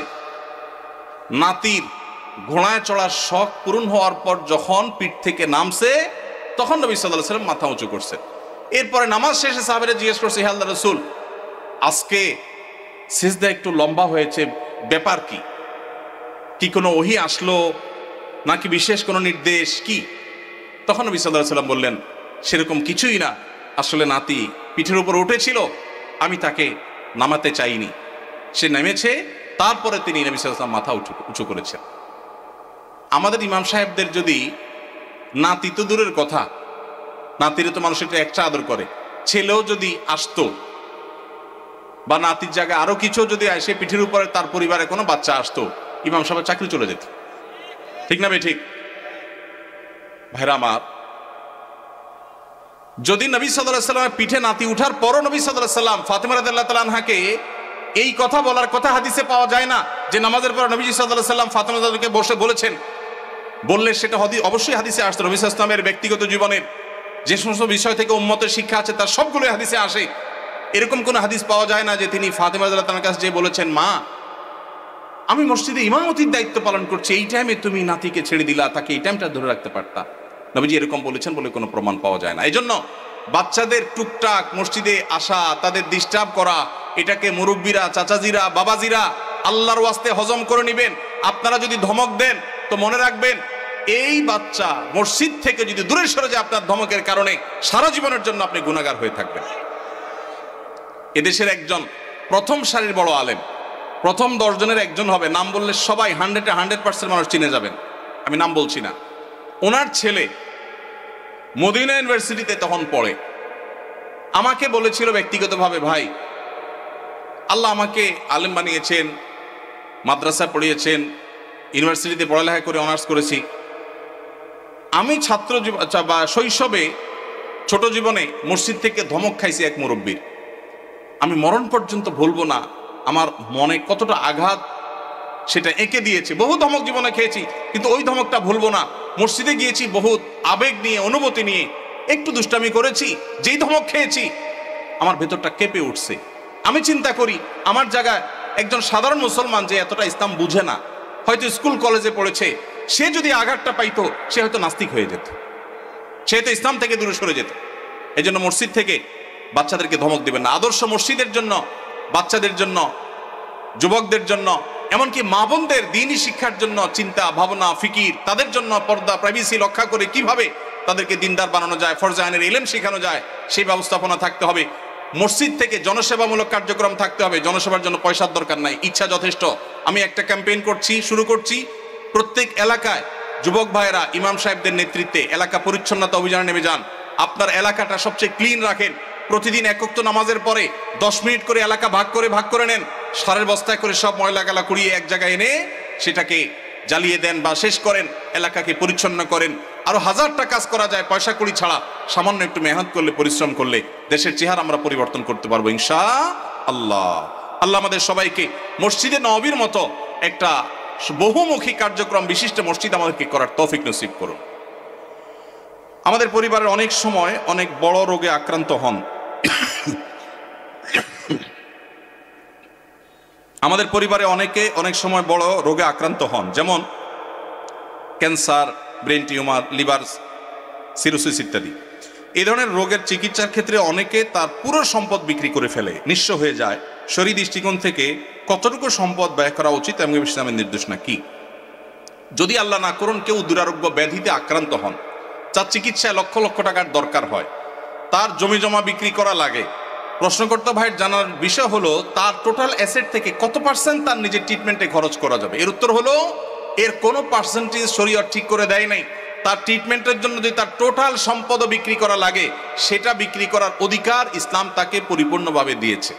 নাতির ঘোড়ায় চড়ার শখ পূরণ হওয়ার পর যখন পিঠ থেকে নামছে, তখন নবী সাল্লাল্লাহু আলাইহি ওয়াসাল্লাম মাথা উঁচু করছে। এরপরে নামাজ শেষে সাহাবীরা জিজ্ঞেস করছে, হে আল্লাহর রাসূল, আজকে সিজদা একটু লম্বা হয়েছে, ব্যাপার কি? কি কোনো ওহী আসলো নাকি বিশেষ কোনো নির্দেশ কি? তখন নবী সাল্লাল্লাহু আলাইহি ওয়াসাল্লাম বললেন, সেরকম কিছুই না, আসলে নাতি পিঠের উপর উঠেছিল, আমি তাকে নামাতে চাইনি, সে নেমেছে, তারপরে তিনি নবী সাল্লাল্লাহু আলাইহি ওয়াসাল্লাম মাথা উঁচু করেছেন। আমাদের ইমাম সাহেবদের যদি নাতি তো দূরের কথা, নাতিরে তো মানুষ একটু একটা আদর করে, ছেলেও যদি আসতো বা নাতির জায়গায় আরো কিছু যদি আসে, পিঠের উপরে তার পরিবারে কোনো বাচ্চা আসতো, ইমাম সাহেবের চাকরি চলে যেত। ঠিক না ভাই? ঠিক। ভাইরা আমার, যদি নবী সাল্লাল্লাহু আলাইহি ওয়াসাল্লামের পিঠে নাতি উঠার পরও নবী সাল্লাল্লাহু আলাইহি ওয়াসাল্লাম ফাতিমা রাদিয়াল্লাহু তাআলা আনহাকে এই কথা বলার কথা হাদিসে পাওয়া যায় না যে নামাজের পর নবীজি সাল্লাল্লাহু আলাইহি ওয়াসাল্লাম ফাতিমা রাদিয়াল্লাহু তাআলাকে বসে বলেছেন। বললে সেটা অবশ্যই হাদিসে আসতো। নবী সাল্লাল্লাহু আলাইহি ওয়াসাল্লামের ব্যক্তিগত জীবনের যে সমস্ত বিষয় থেকে উম্মতের শিক্ষা আছে তার সবগুলো হাদিসে আসে। এরকম কোন হাদিস পাওয়া যায় না যে তিনি ফাতিমা রাদিয়াল্লাহু তাআলার কাছে যে বলেছেন, মা আমি মসজিদে ইমামতির দায়িত্ব পালন করছি, এই টাইমে তুমি নাতিকে ছেড়ে দিলা, তাকে এই টাইমটা ধরে রাখতে পারতা। নবীজি এরকম বলেছেন বলে কোনো প্রমাণ পাওয়া যায় না। এই জন্য বাচ্চাদের টুকটাক মসজিদে আসা, তাদের ডিস্টার্ব করা, এটাকে মুরব্বীরা, চাচাজিরা, বাবাজিরা আল্লাহর ওয়াস্তে হজম করে নেবেন। আপনারা যদি ধমক দেন তো মনে রাখবেন, এই বাচ্চা মসজিদ থেকে যদি দূরে সরে যায় আপনার ধমকের কারণে, সারা জীবনের জন্য আপনি গুনাহগার হয়ে থাকবেন। এদেশের একজন প্রথম সারির বড় আলেম, প্রথম 10 জনের একজন হবে, নাম বললে সবাই 100% মানুষ চিনে যাবেন, আমি নাম বলছি না। ওনার ছেলে মদিনা ইউনিভার্সিটিতে তখন পড়ে, আমাকে বলেছিল ব্যক্তিগতভাবে, ভাই আল্লাহ আমাকে আলেম বানিয়েছেন, মাদ্রাসা পড়িয়েছেন, ইউনিভার্সিটিতে পড়ালেখা করে অনার্স করেছি। আমি ছাত্র বা শৈশবে ছোট জীবনে মসজিদ থেকে ধমক খাইছি এক মুরব্বীর, আমি মরণ পর্যন্ত ভুলবো না। আমার মনে কতটা আঘাত সেটা এঁকে দিয়েছে। বহু ধমক জীবনে খেয়েছি, কিন্তু ওই ধমকটা ভুলবো না। মসজিদে গিয়েছি বহুত আবেগ নিয়ে, অনুভূতি নিয়ে, একটু দুষ্টামি করেছি, যেই ধমক খেয়েছি আমার ভেতরটা কেঁপে উঠছে। আমি চিন্তা করি, আমার জায়গায় একজন সাধারণ মুসলমান যে এতটা ইসলাম বুঝে না, হয়তো স্কুল কলেজে পড়েছে, সে যদি আঘাতটা পাইতো সে হয়তো নাস্তিক হয়ে যেত, সে তো ইসলাম থেকে দূরে সরে যেত। এই জন্য মসজিদ থেকে বাচ্চাদেরকে ধমক দিবেন না। আদর্শ মসজিদের জন্য, বাচ্চাদের জন্য যুবকদের জন্য, এমনকি মা বোনদের দ্বীনি শিক্ষার জন্য চিন্তা ভাবনা ফিকির, তাদের জন্য পর্দা প্রাইভেসি রক্ষা করে কিভাবে তাদেরকে দিনদার বানানো যায়, ফরজে আইনের ইলম শেখানো যায়, সেই ব্যবস্থাপনা থাকতে হবে। মসজিদ থেকে জনসেবামূলক কার্যক্রম থাকতে হবে। জনসেবার জন্য পয়সার দরকার নাই, ইচ্ছা যথেষ্ট। আমি একটা ক্যাম্পেইন শুরু করছি, প্রত্যেক এলাকায় যুবক ভাইয়েরা ইমাম সাহেবদের নেতৃত্বে এলাকা পরিচ্ছন্নতা অভিযানে নেমে যান। আপনার এলাকাটা সবচেয়ে ক্লিন রাখেন। প্রতিদিন এক ওয়াক্ত নামাজের পরে 10 মিনিট করে এলাকা ভাগ করে নেন। সারের বস্তায় করে সব ময়লা গালা কুড়িয়ে এক জায়গায় এনে সেটাকে জ্বালিয়ে দেন বা শেষ করেন, এলাকাকে পরিচ্ছন্ন করেন। আরো হাজারটা কাজ করা যায় পয়সা কড়ি ছাড়া। সামান্য একটু মেহনত করলে, পরিশ্রম করলে দেশের চেহারা আমরা পরিবর্তন করতে পারবো ইনশাআল্লাহ। আল্লাহ আমাদের সবাইকে মসজিদে নববীর মতো একটা বহুমুখী কার্যক্রম বিশিষ্ট মসজিদ আমাদেরকে করার তৌফিক নসিব করুন। আমাদের পরিবারের অনেক সময় অনেক বড় রোগে আক্রান্ত হন। আমাদের পরিবারে অনেকে অনেক সময় বড় রোগে আক্রান্ত হন, যেমন cancer, brain tumour, liver cirrhosis ইত্যাদি। এই ধরনের রোগের চিকিৎসার ক্ষেত্রে অনেকে তার পুরো সম্পদ বিক্রি করে ফেলে, নিঃস্ব হয়ে যায়। শরীর দৃষ্টিকোণ থেকে কতটুকু সম্পদ ব্যয় করা উচিত এবং ইসলামের নির্দেশনা কি? যদি আল্লাহ না করুন কেউ দুরারোগ্য ব্যাধিতে আক্রান্ত হন, যার চিকিৎসায় লক্ষ লক্ষ টাকার দরকার হয়, তার জমি জমা বিক্রি করা লাগে। প্রশ্নকর্তা ভাইয়ের জানার বিষয় হলো তার টোটাল অ্যাসেট থেকে কত পার্সেন্ট তার নিজের ট্রিটমেন্টে খরচ করা যাবে। এর উত্তর হলো এর কোনো পার্সেন্টেজ শরীয়ত ঠিক করে দেয় নাই। তার ট্রিটমেন্টের জন্য যদি তার টোটাল সম্পদও বিক্রি করা লাগে, সেটা বিক্রি করার অধিকার ইসলাম তাকে পরিপূর্ণভাবে দিয়েছে।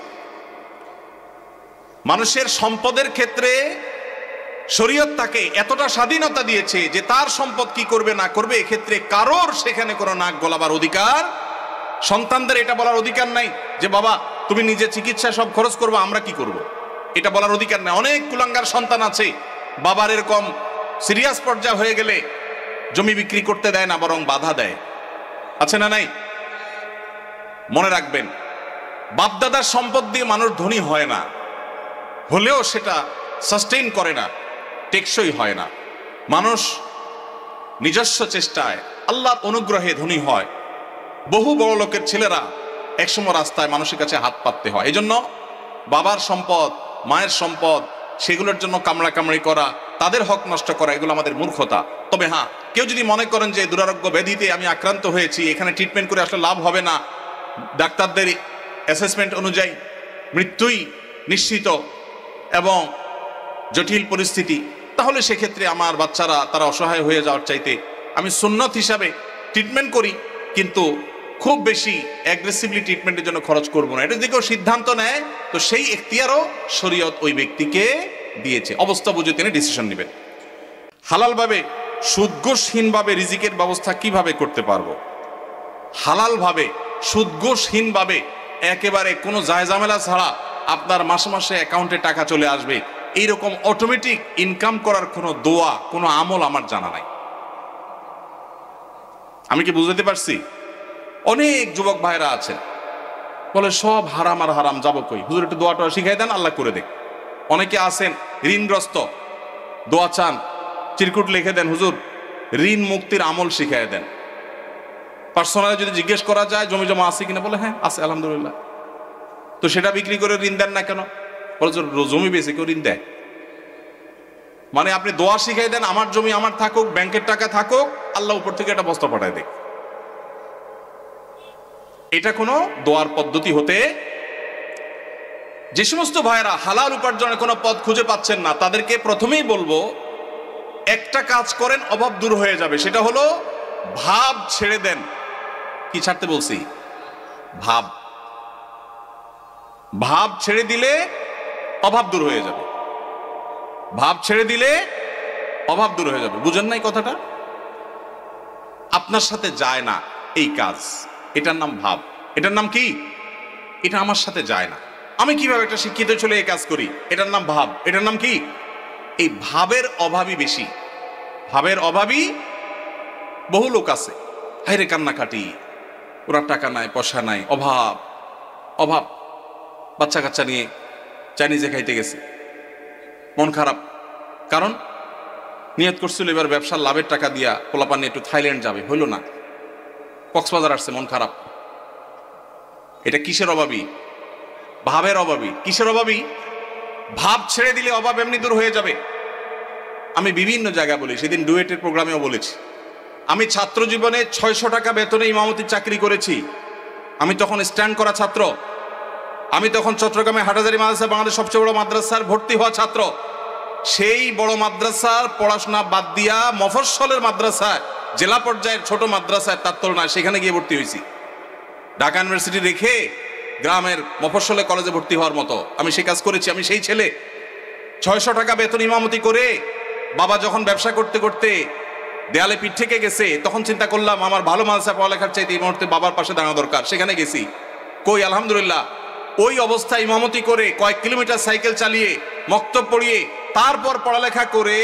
মানুষের সম্পদের ক্ষেত্রে শরীয়ত তাকে এতটা স্বাধীনতা দিয়েছে যে তার সম্পদ কি করবে না করবে এক্ষেত্রে কারোর সেখানে কোনো নাক গলাবার অধিকার, সন্তানদের এটা বলার অধিকার নাই যে বাবা তুমি নিজে চিকিৎসা সব খরচ করবে, আমরা কি করব, এটা বলার অধিকার নাই। অনেক কুলাঙ্গার সন্তান আছে, বাবার এরকম সিরিয়াস পর্যায়ে হয়ে গেলে জমি বিক্রি করতে দেয় না, বরং বাধা দেয়। আছে না নাই? মনে রাখবেন, বাপদাদার সম্পদ দিয়ে মানুষ ধনী হয় না, হলেও সেটা সাস্টেইন করে না, টেকসই হয় না। মানুষ নিজস্ব চেষ্টায় আল্লাহর অনুগ্রহে ধনী হয়। বহু বড় লোকের ছেলেরা একসময় রাস্তায় মানুষের কাছে হাত পাততে হয়। এই জন্য বাবার সম্পদ, মায়ের সম্পদ, সেগুলোর জন্য কামড়াকামড়ি করা, তাদের হক নষ্ট করা, এগুলো আমাদের মূর্খতা। তবে হ্যাঁ, কেউ যদি মনে করেন যে দুরারোগ্য ব্যাধিতে আমি আক্রান্ত হয়েছি, এখানে ট্রিটমেন্ট করে আসলে লাভ হবে না, ডাক্তারদের অ্যাসেসমেন্ট অনুযায়ী মৃত্যুই নিশ্চিত এবং জটিল পরিস্থিতি, তাহলে সেক্ষেত্রে আমার বাচ্চারা তারা অসহায় হয়ে যাওয়ার চাইতে আমি সুন্নত হিসাবে ট্রিটমেন্ট করি, কিন্তু খুব বেশি অ্যাগ্রেসিভলি ট্রিটমেন্টের জন্য খরচ করবো না। এটা যদি কেউ সিদ্ধান্ত নেয় তো সেই এখতিয়ারও শরীয়ত ওই ব্যক্তিকে দিয়েছে। অবস্থা বুঝে তিনি ডিসিশন নেবেন। হালালভাবে সুদঘোষহীনভাবে রিজিকের ব্যবস্থা কিভাবে করতে পারবো? হালালভাবে সুদঘোষহীনভাবে একেবারে কোনো জায়জামেলা ছাড়া আপনার মাসে মাসে অ্যাকাউন্টে টাকা চলে আসবে, এইরকম অটোমেটিক ইনকাম করার কোনো দোয়া, কোনো আমল আমার জানা নাই। আমি কি বুঝতে পারছি? অনেক যুবক ভাইরা আছেন বলে সব হারাম আর হারাম, যাবো কই, হুজুর একটু দোয়াটা শিখাই দেন, আল্লাহ করে দেখ। অনেকে আছেন ঋণগ্রস্ত, দোয়া চান, চিরকুট লিখে দেন, হুজুর ঋণ মুক্তির আমল শিখাই দেন। পার্সোনালি যদি জিজ্ঞেস করা যায় জমি জমা আছে কিনা, বলে হ্যাঁ আছে আলহামদুলিল্লাহ। তো সেটা বিক্রি করে ঋণ দেন না কেন? বলে জমি বেশি কেউ ঋণ দেয়? মানে আপনি দোয়া শিখাই দেন, আমার জমি আমার থাকুক, ব্যাংকের টাকা থাকুক, আল্লাহ উপর থেকে একটা বস্তা পাঠায় দেখ। এটা কোনো দোয়ার পদ্ধতি হতে। যে সমস্ত ভাইয়েরা হালাল উপার্জনের কোনো পথ খুঁজে পাচ্ছেন না, তাদেরকে প্রথমেই বলবো একটা কাজ করেন, অভাব দূর হয়ে যাবে। সেটা হলো ভাব ছেড়ে দেন। কি ছাড়তে বলছি? ভাব। ভাব ছেড়ে দিলে অভাব দূর হয়ে যাবে। ভাব ছেড়ে দিলে অভাব দূর হয়ে যাবে। বুঝেন নাই কথাটা? আপনার সাথে যায় না এই কাজ, এটার নাম ভাব। এটার নাম কি? এটা আমার সাথে যায় না, আমি কিভাবে একটা শিক্ষিত ছেলে এই কাজ করি, এটার নাম ভাব। এটার নাম কি? এই ভাবের অভাবই বেশি। ভাবের অভাবই বহু লোক আছে, হাইরে কান্নাকাটি, ওরা টাকা নাই, পয়সা নাই, অভাব অভাব। বাচ্চা কাচ্চা নিয়ে চাইনিজে খাইতে গেছে, মন খারাপ। কারণ নিয়ত করছিল এবার ব্যবসার লাভের টাকা দিয়া পোলাপান নিয়ে একটু থাইল্যান্ড যাবে, হইল না, কক্সবাজার আসছে, মন খারাপ। এটা কিসের অভাবী? ভাবের অভাবী। কিসের অভাবী? ভাব ছেড়ে দিলে অভাব এমনি দূর হয়ে যাবে। আমি বিভিন্ন জায়গায় বলি, সেদিন ডুয়েটের প্রোগ্রামেও বলেছি, আমি ছাত্র জীবনে 600 টাকা বেতনে ইমামতির চাকরি করেছি। আমি তখন স্ট্যান্ড করা ছাত্র। আমি তখন চট্টগ্রামে হাটহাজারী মাদ্রাসা, বাংলাদেশ সবচেয়ে বড় মাদ্রাসার ভর্তি হওয়া ছাত্র। সেই বড় মাদ্রাসার পড়াশোনা বাদ দিয়া মফস্বলের মাদ্রাসায়, জেলা পর্যায়ের ছোট মাদ্রাসায়, তার তুলনায় সেখানে গিয়ে ভর্তি হয়েছি। ঢাকা ইউনিভার্সিটি রেখে গ্রামের মফস্বলে কলেজে ভর্তি হওয়ার মতো আমি সেই কাজ করেছি। আমি সেই ছেলে। 600 টাকা বেতন ইমামতি করে বাবা যখন ব্যবসা করতে করতে দেয়ালে পিঠ থেকে গেছে, তখন চিন্তা করলাম আমার ভালো মাদ্রাসা পড়ালেখার চাইতে এই মুহূর্তে বাবার পাশে দাঁড়ানো দরকার। সেখানে গেছি। কই, আলহামদুলিল্লাহ, ওই অবস্থায় ইমামতি করে কয়েক কিলোমিটার সাইকেল চালিয়ে মক্তব পড়িয়ে তারপর পড়ালেখা করে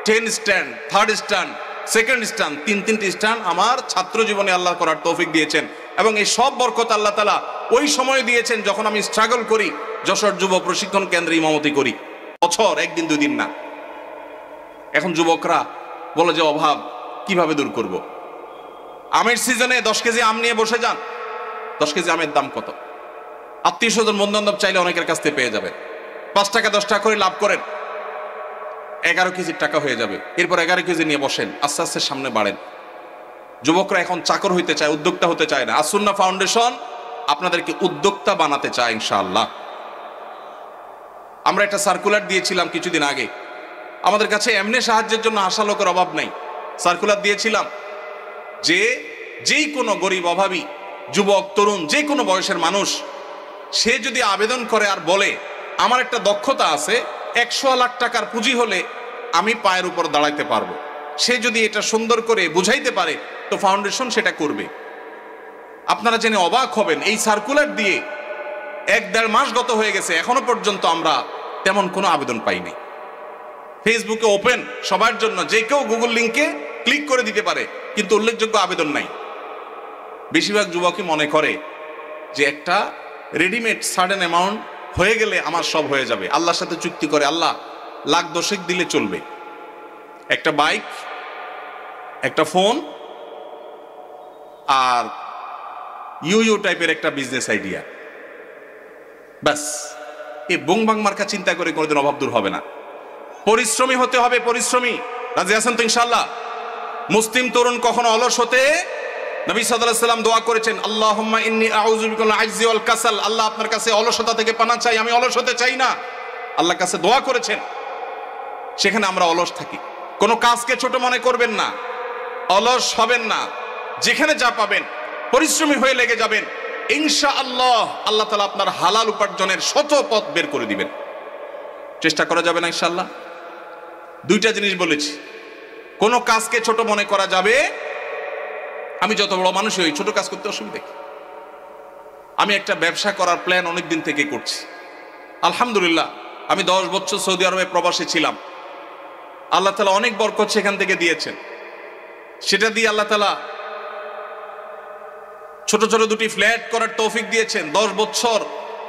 10 stand, 3rd stand, 2nd stand, 3টি স্ট্যান্ড আমার ছাত্র জীবনে আল্লাহ করার তৌফিক দিয়েছেন। এবং এই সব বরকত আল্লাহ তাআলা ওই সময় দিয়েছেন যখন আমি স্ট্রাগল করি, যশোর যুব প্রশিক্ষণ কেন্দ্রে ইমামতি করি। বছর 1 দিন 2 দিন না। এখন যুবকরা বলে যে অভাব কিভাবে দূর করব। আমের সিজনে 10 কেজি আম নিয়ে বসে যান। 10 কেজি আমের দাম কত? আত্মীয় স্বজন বন্ধু বান্ধব চাইলে অনেকের কাছ থেকে পেয়ে যাবে। 5 টাকা 10 টাকা করে লাভ করেন, 11 কেজির টাকা হয়ে যাবে। এরপর 11 কেজি নিয়ে বসেন, আস্তে আস্তে সামনে বাড়েন। যুবকরা এখন চাকর হইতে চায়, উদ্যোক্তা হতে চায় না। আসুন্নাহ ফাউন্ডেশন আপনাদেরকে উদ্যোক্তা বানাতে চায় ইনশাআল্লাহ। আমরা একটা সার্কুলার দিয়েছিলাম কিছুদিন আগে। আমাদের কাছে এমনি সাহায্যের জন্য আসা লোকের অভাব নাই। সার্কুলার দিয়েছিলাম যে যেই কোনো গরিব, অভাবী, যুবক, তরুণ, যে কোনো বয়সের মানুষ, সে যদি আবেদন করে আর বলে আমার একটা দক্ষতা আছে, 100 লাখ টাকার পুঁজি হলে আমি পায়ের উপর দাঁড়াইতে পারবো, সে যদি এটা সুন্দর করে বুঝাইতে পারে তো ফাউন্ডেশন সেটা করবে। আপনারা জেনে অবাক হবেন, এই সার্কুলার দিয়ে 1-1.5 মাস গত হয়ে গেছে, এখনো পর্যন্ত আমরা তেমন কোনো আবেদন পাইনি। ফেসবুকে ওপেন সবার জন্য, যে কেউ গুগল লিঙ্কে ক্লিক করে দিতে পারে, কিন্তু উল্লেখযোগ্য আবেদন নাই। বেশিরভাগ যুবকই মনে করে যে একটা রেডিমেড সার্টেন অ্যামাউন্ট হয়ে গেলে আমার সব হয়ে যাবে। আল্লাহর সাথে চুক্তি করে, আল্লাহ লাখ 10 দিলে চলবে, একটা বাইক, একটা ফোন আর ইউ টাইপের একটা বিজনেস আইডিয়া, ব্যাস। এই বংবাং মার্কা চিন্তা করে কোনোদিন অভাব দূর হবে না। পরিশ্রমী হতে হবে, পরিশ্রমী। রাজি আছেন তো ইনশাআল্লাহ? মুসলিম তরুণ কখনো অলস হতে, নবী সাল্লাল্লাহু আলাইহি ওয়াসাল্লাম দোয়া করেছেন, আল্লাহুম্মা ইন্নী আউযু বিকা মিনাল আজজি ওয়াল কাসাল। আল্লাহ আপনার কাছে অলসতা থেকে পানা চাই, আমি অলস হতে চাই না। আল্লাহর কাছে দোয়া করেছেন। সেখানে আমরা অলস থাকি। কোনো কাজকে ছোট মনে করবেন না, অলস হবেন না। যেখানে যা পাবেন পরিশ্রমী হয়ে লেগে যাবেন, ইনশাআল্লাহ আল্লাহ তাআলা আপনার হালাল উপার্জনের শত পথ বের করে দিবেন। চেষ্টা করা যাবে না ইনশাআল্লাহ? 2টা জিনিস বলেছি। কোনো কাজকে ছোট মনে করা যাবে। আমি যত বড় মানুষই হই, ছোট কাজ করতে অসুবিধা কি? আমি একটা ব্যবসা করার প্ল্যান অনেক দিন থেকে করছি। আলহামদুলিল্লাহ, আমি 10 বছর সৌদি আরবে প্রবাসী ছিলাম। আল্লাহ তাআলা অনেক বরকত সেখান থেকে দিয়েছেন। সেটা দিয়ে আল্লাহ তাআলা ছোট ছোট 2টি ফ্ল্যাট করার তৌফিক দিয়েছেন। 10 বছর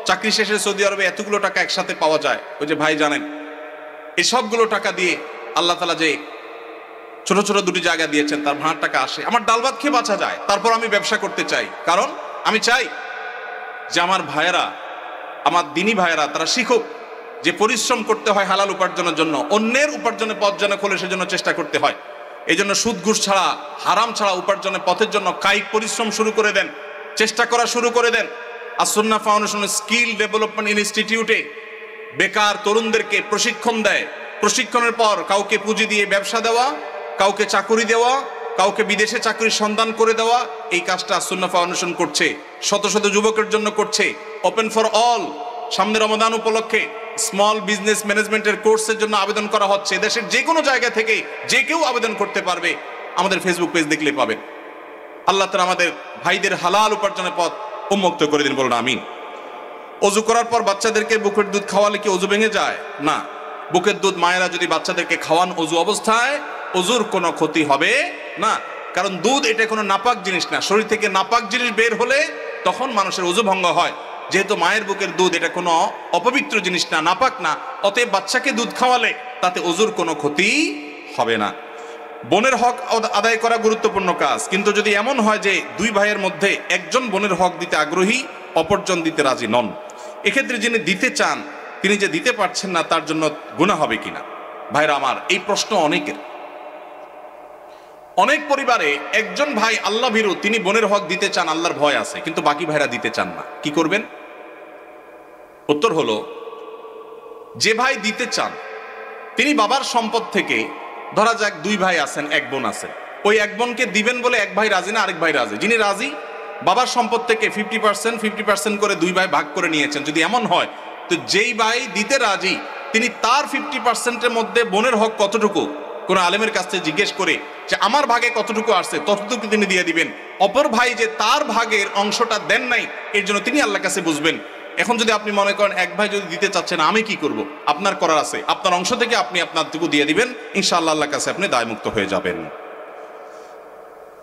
চাকরি শেষে সৌদি আরবে এতগুলো টাকা একসাথে পাওয়া যায়, ওই যে ভাই জানেন। এই সবগুলো টাকা দিয়ে আল্লাহ তাআলা যে ছোট ছোট 2টি জায়গা দিয়েছেন, তার ভাড়ার টাকা আসে, আমার ডাল ভাত খেয়ে বাঁচা যায়। তারপর আমি ব্যবসা করতে চাই, কারণ আমি চাই যে আমার ভাইয়েরা, আমার দিনী ভাইয়েরা, তারা শিখুক যে পরিশ্রম করতে হয় হালাল উপার্জনের জন্য। অন্যের উপার্জনের পথ যেন খোলে সেজন্য চেষ্টা করতে হয়। এই জন্য সুদ ঘুষ ছাড়া, হারাম ছাড়া উপার্জনের পথের জন্য কায়িক পরিশ্রম শুরু করে দেন, চেষ্টা করা শুরু করে দেন। আসুন্নাহ ফাউন্ডেশনের স্কিল ডেভেলপমেন্ট ইনস্টিটিউটে বেকার তরুণদেরকে প্রশিক্ষণ দেয়। প্রশিক্ষণের পর কাউকে পুঁজি দিয়ে ব্যবসা দেওয়া, কাউকে চাকুরি দেওয়া, কাউকে বিদেশে চাকরির সন্ধান করে দেওয়া, এই কাজটা আসুন্নাহ ফাউন্ডেশন করছে। শত শত যুবকের জন্য করছে। Open for all. সামনে রমাদান উপলক্ষে স্মল বিজনেস ম্যানেজমেন্টের কোর্সের জন্য আবেদন করা হচ্ছে। দেশের যে কোনো জায়গা থেকে যে কেউ আবেদন করতে পারবে। আমাদের ফেসবুক পেজ দেখলে পাবেন। আল্লাহ তাআলা আমাদের ভাইদের হালাল উপার্জনের পথ উন্মুক্ত করে দিন, বলুন আমিন। ওযু করার পর বাচ্চাদেরকে বুকের দুধ খাওয়ালে কি ওযু ভেঙে যায়? না। বুকের দুধ মায়েরা যদি বাচ্চাদেরকে খাওয়ান ওযু অবস্থায়, ওযুর কোনো ক্ষতি হবে না। কারণ দুধ এটা কোনো নাপাক জিনিস না। শরীর থেকে নাপাক জিনিস বের হলে তখন মানুষের ওযু ভঙ্গ হয়। যেহেতু মায়ের বুকের দুধ এটা কোনো অপবিত্র জিনিস না, নাপাক না, অতএব বাচ্চাকে দুধ খাওয়ালে তাতে ওযুর কোনো ক্ষতি হবে না। বোনের হক আদায় করা গুরুত্বপূর্ণ কাজ, কিন্তু যদি এমন হয় যে 2 ভাইয়ের মধ্যে একজন বোনের হক দিতে আগ্রহী, অপরজন দিতে রাজি নন, এক্ষেত্রে যিনি দিতে চান তিনি যে দিতে পারছেন না তার জন্য গুনাহ হবে কিনা। ভাইরা আমার, এই প্রশ্ন অনেকের। অনেক পরিবারে একজন ভাই আল্লাহ ভীরু, তিনি বোনের হক দিতে চান, আল্লাহর ভয় আছে, কিন্তু বাকি ভাইরা দিতে চান না। কি করবেন? উত্তর হলো, যে ভাই দিতে চান তিনি বাবার সম্পদ থেকে, ধরা যাক 2 ভাই আছেন, 1 বোন আছেন, ওই 1 বোনকে দিবেন বলে 1 ভাই রাজি না, আরেক ভাই রাজি। যিনি রাজি, বাবার সম্পদ থেকে 50% করে 2 ভাই ভাগ করে নিয়েছেন। যদি এমন হয়, তো যেই ভাই দিতে রাজি তিনি তার 50%-এর মধ্যে বোনের হক কতটুকু, কোন আলেমের কাছ থেকে জিজ্ঞেস করে যে আমার ভাগে কতটুকু আসছে, ততটুকু তিনি দিয়ে দিবেন। অপর ভাই যে তার ভাগের অংশটা দেন নাই, এর জন্য তিনি আল্লাহর কাছে বুঝবেন। এখন যদি আপনি মনে করেন 1 ভাই যদি দিতে চাচ্ছেন, আমি কি করব, আপনার করার আছে, আপনার অংশ থেকে আপনি আপনারটুকু দিয়ে দিবেন, ইনশাআল্লাহ আল্লাহর কাছে আপনি দায়মুক্ত হয়ে যাবেন।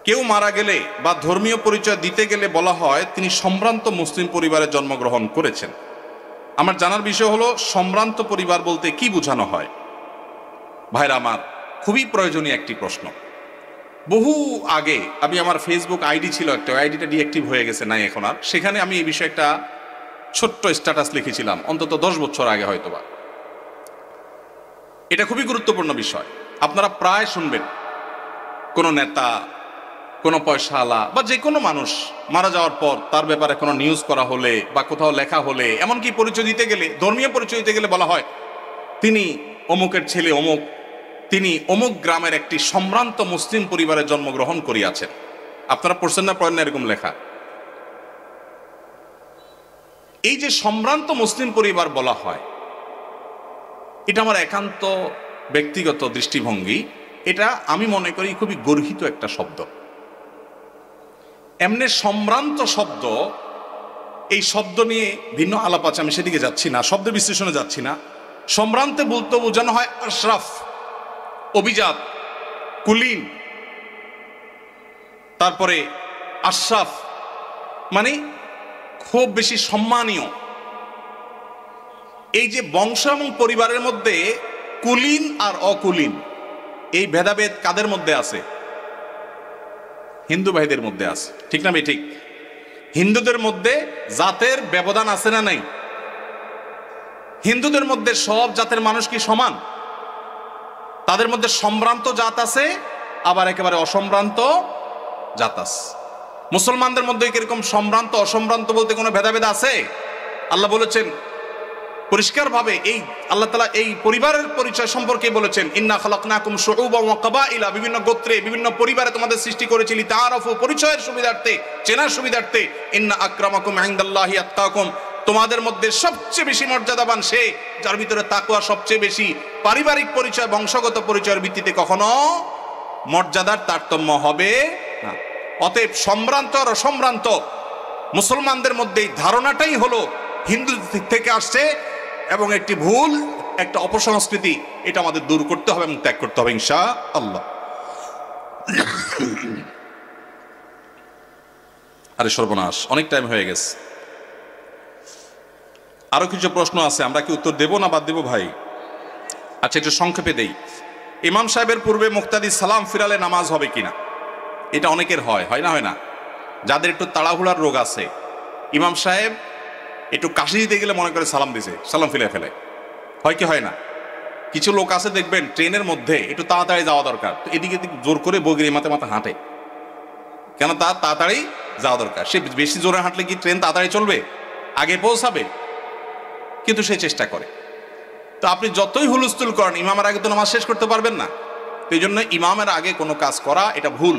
কেউ মারা গেলে বা ধর্মীয় পরিচয় দিতে গেলে বলা হয় তিনি সম্ভ্রান্ত মুসলিম পরিবারে জন্মগ্রহণ করেছেন। আমার জানার বিষয় হলো, সম্ভ্রান্ত পরিবার বলতে কি বোঝানো হয়? ভাইরা আমার, খুবই প্রয়োজনীয় একটি প্রশ্ন। বহু আগে আমি, আমার ফেসবুক আইডি ছিল একটা, আইডিটা ডিঅ্যাক্টিভ হয়ে গেছে, নাই এখন আর। সেখানে আমি এই বিষয়ে একটা ছোট্ট স্ট্যাটাস লিখেছিলাম, অন্তত 10 বছর আগে হয়তোবা। এটা খুবই গুরুত্বপূর্ণ বিষয়। আপনারা প্রায় শুনবেন কোনো নেতা, কোনো পয়সাওয়ালা বা যে কোনো মানুষ মারা যাওয়ার পর তার ব্যাপারে কোনো নিউজ করা হলে বা কোথাও লেখা হলে, এমনকি পরিচয় দিতে গেলে, ধর্মীয় পরিচয় দিতে গেলে বলা হয় তিনি অমুকের ছেলে অমুক, তিনি অমুক গ্রামের একটি সম্ভ্রান্ত মুসলিম পরিবারে জন্মগ্রহণ করিয়াছেন। আপনারা পড়ছেন না, পড়েন না এরকম লেখা? এই যে সম্ভ্রান্ত মুসলিম পরিবার বলা হয়, এটা আমার একান্ত ব্যক্তিগত দৃষ্টিভঙ্গি। এটা আমি মনে করি খুবই গর্হিত একটা শব্দ। এমনি সম্ভ্রান্ত শব্দ, এই শব্দ নিয়ে ভিন্ন আলাপ আছে, আমি সেদিকে যাচ্ছি না, শব্দ বিশ্লেষণে যাচ্ছি না। সম্ভ্রান্ত বলতে বোঝানো হয় আশরাফ, অভিজাত, কুলীন, তারপরে আশরাফ মানে খুব বেশি সম্মানীয়। এই যে বংশ এবং পরিবারের মধ্যে কুলীন আর অকুলীন, এই ভেদাভেদ কাদের মধ্যে আছে? হিন্দু ভাইদের মধ্যে আছে, ঠিক না ভাই? ঠিক। হিন্দুদের মধ্যে জাতের ব্যবধান আছে না নাই? হিন্দুদের মধ্যে সব জাতের মানুষ কি সমান? তাদের মধ্যে সম্ভ্রান্ত জাত আছে, আবার একেবারে অসম্ভ্রান্ত জাত আছে। মুসলমানদের মধ্যে কিরকম সম্ভ্রান্ত অসম্ভ্রান্ত বলতে কোনো ভেদাভেদ আছে? আল্লাহ বলেছেন পরিষ্কারভাবে, এই আল্লাহ তাআলা এই পরিবারের পরিচয় সম্পর্কে বলেছেন, ইন্না খালাকনাকুম শুউবান ওয়া কাবাইলা, বিভিন্ন গোত্রে বিভিন্ন পরিবারে তোমাদের সৃষ্টি করেছি, লিতাআরাফু, পরিচয়ের সুবিধার্থে, চেনার সুবিধার্থে। ইন্না আকরামাকুম ইনদাল্লাহি আতকাকুম, তোমাদের মধ্যে সবচেয়ে বেশি মর্যাদাবান সে যার ভিতরে তাকওয়া সবচেয়ে বেশি। পারিবারিক পরিচয়, বংশগত পরিচয়ের ভিত্তিতে কখনো মর্যাদার তারতম্য হবে না। অতএব সম্ভ্রান্ত আর অসম্ভ্রান্ত মুসলমানদের মধ্যে এই ধারণাটাই হলো হিন্দু থেকে আসছে, এবং একটি ভুল, একটা অপসংস্কৃতি। এটা আমাদের দূর করতে হবে এবং ত্যাগ করতে হবে ইনশাআল্লাহ। আরে সর্বনাশ, অনেক টাইম হয়ে গেছে। আরো কিছু প্রশ্ন আছে, আমরা কি উত্তর দেব না বাদ দেব ভাই? আচ্ছা, একটু সংক্ষেপে দেই। ইমাম সাহেবের পূর্বে মুক্তাদি সালাম ফিরালে নামাজ হবে কিনা? এটা অনেকের হয়, হয় না? হয় না? যাদের একটু তাড়াহুড়ার রোগ আছে, ইমাম সাহেব একটু কাশি দিতে গেলে মনে করে সালাম দিছে, সালাম ফিরে ফেলে, হয় কি হয় না? কিছু লোক আছে দেখবেন ট্রেনের মধ্যে একটু তাড়াতাড়ি যাওয়া দরকার, তো এদিকে জোর করে বগিরে মাথা মাথা হাঁটে, কেন? তার তাড়াতাড়ি যাওয়া দরকার। সে বেশি জোরে হাঁটলে কি ট্রেন তাড়াতাড়ি চলবে, আগে পৌঁছাবে? কিন্তু সে চেষ্টা করে। তো আপনি যতই হুলস্থুল করেন, ইমামের আগে তো নামাজ শেষ করতে পারবেন না। তো এই জন্য ইমামের আগে কোনো কাজ করা এটা ভুল।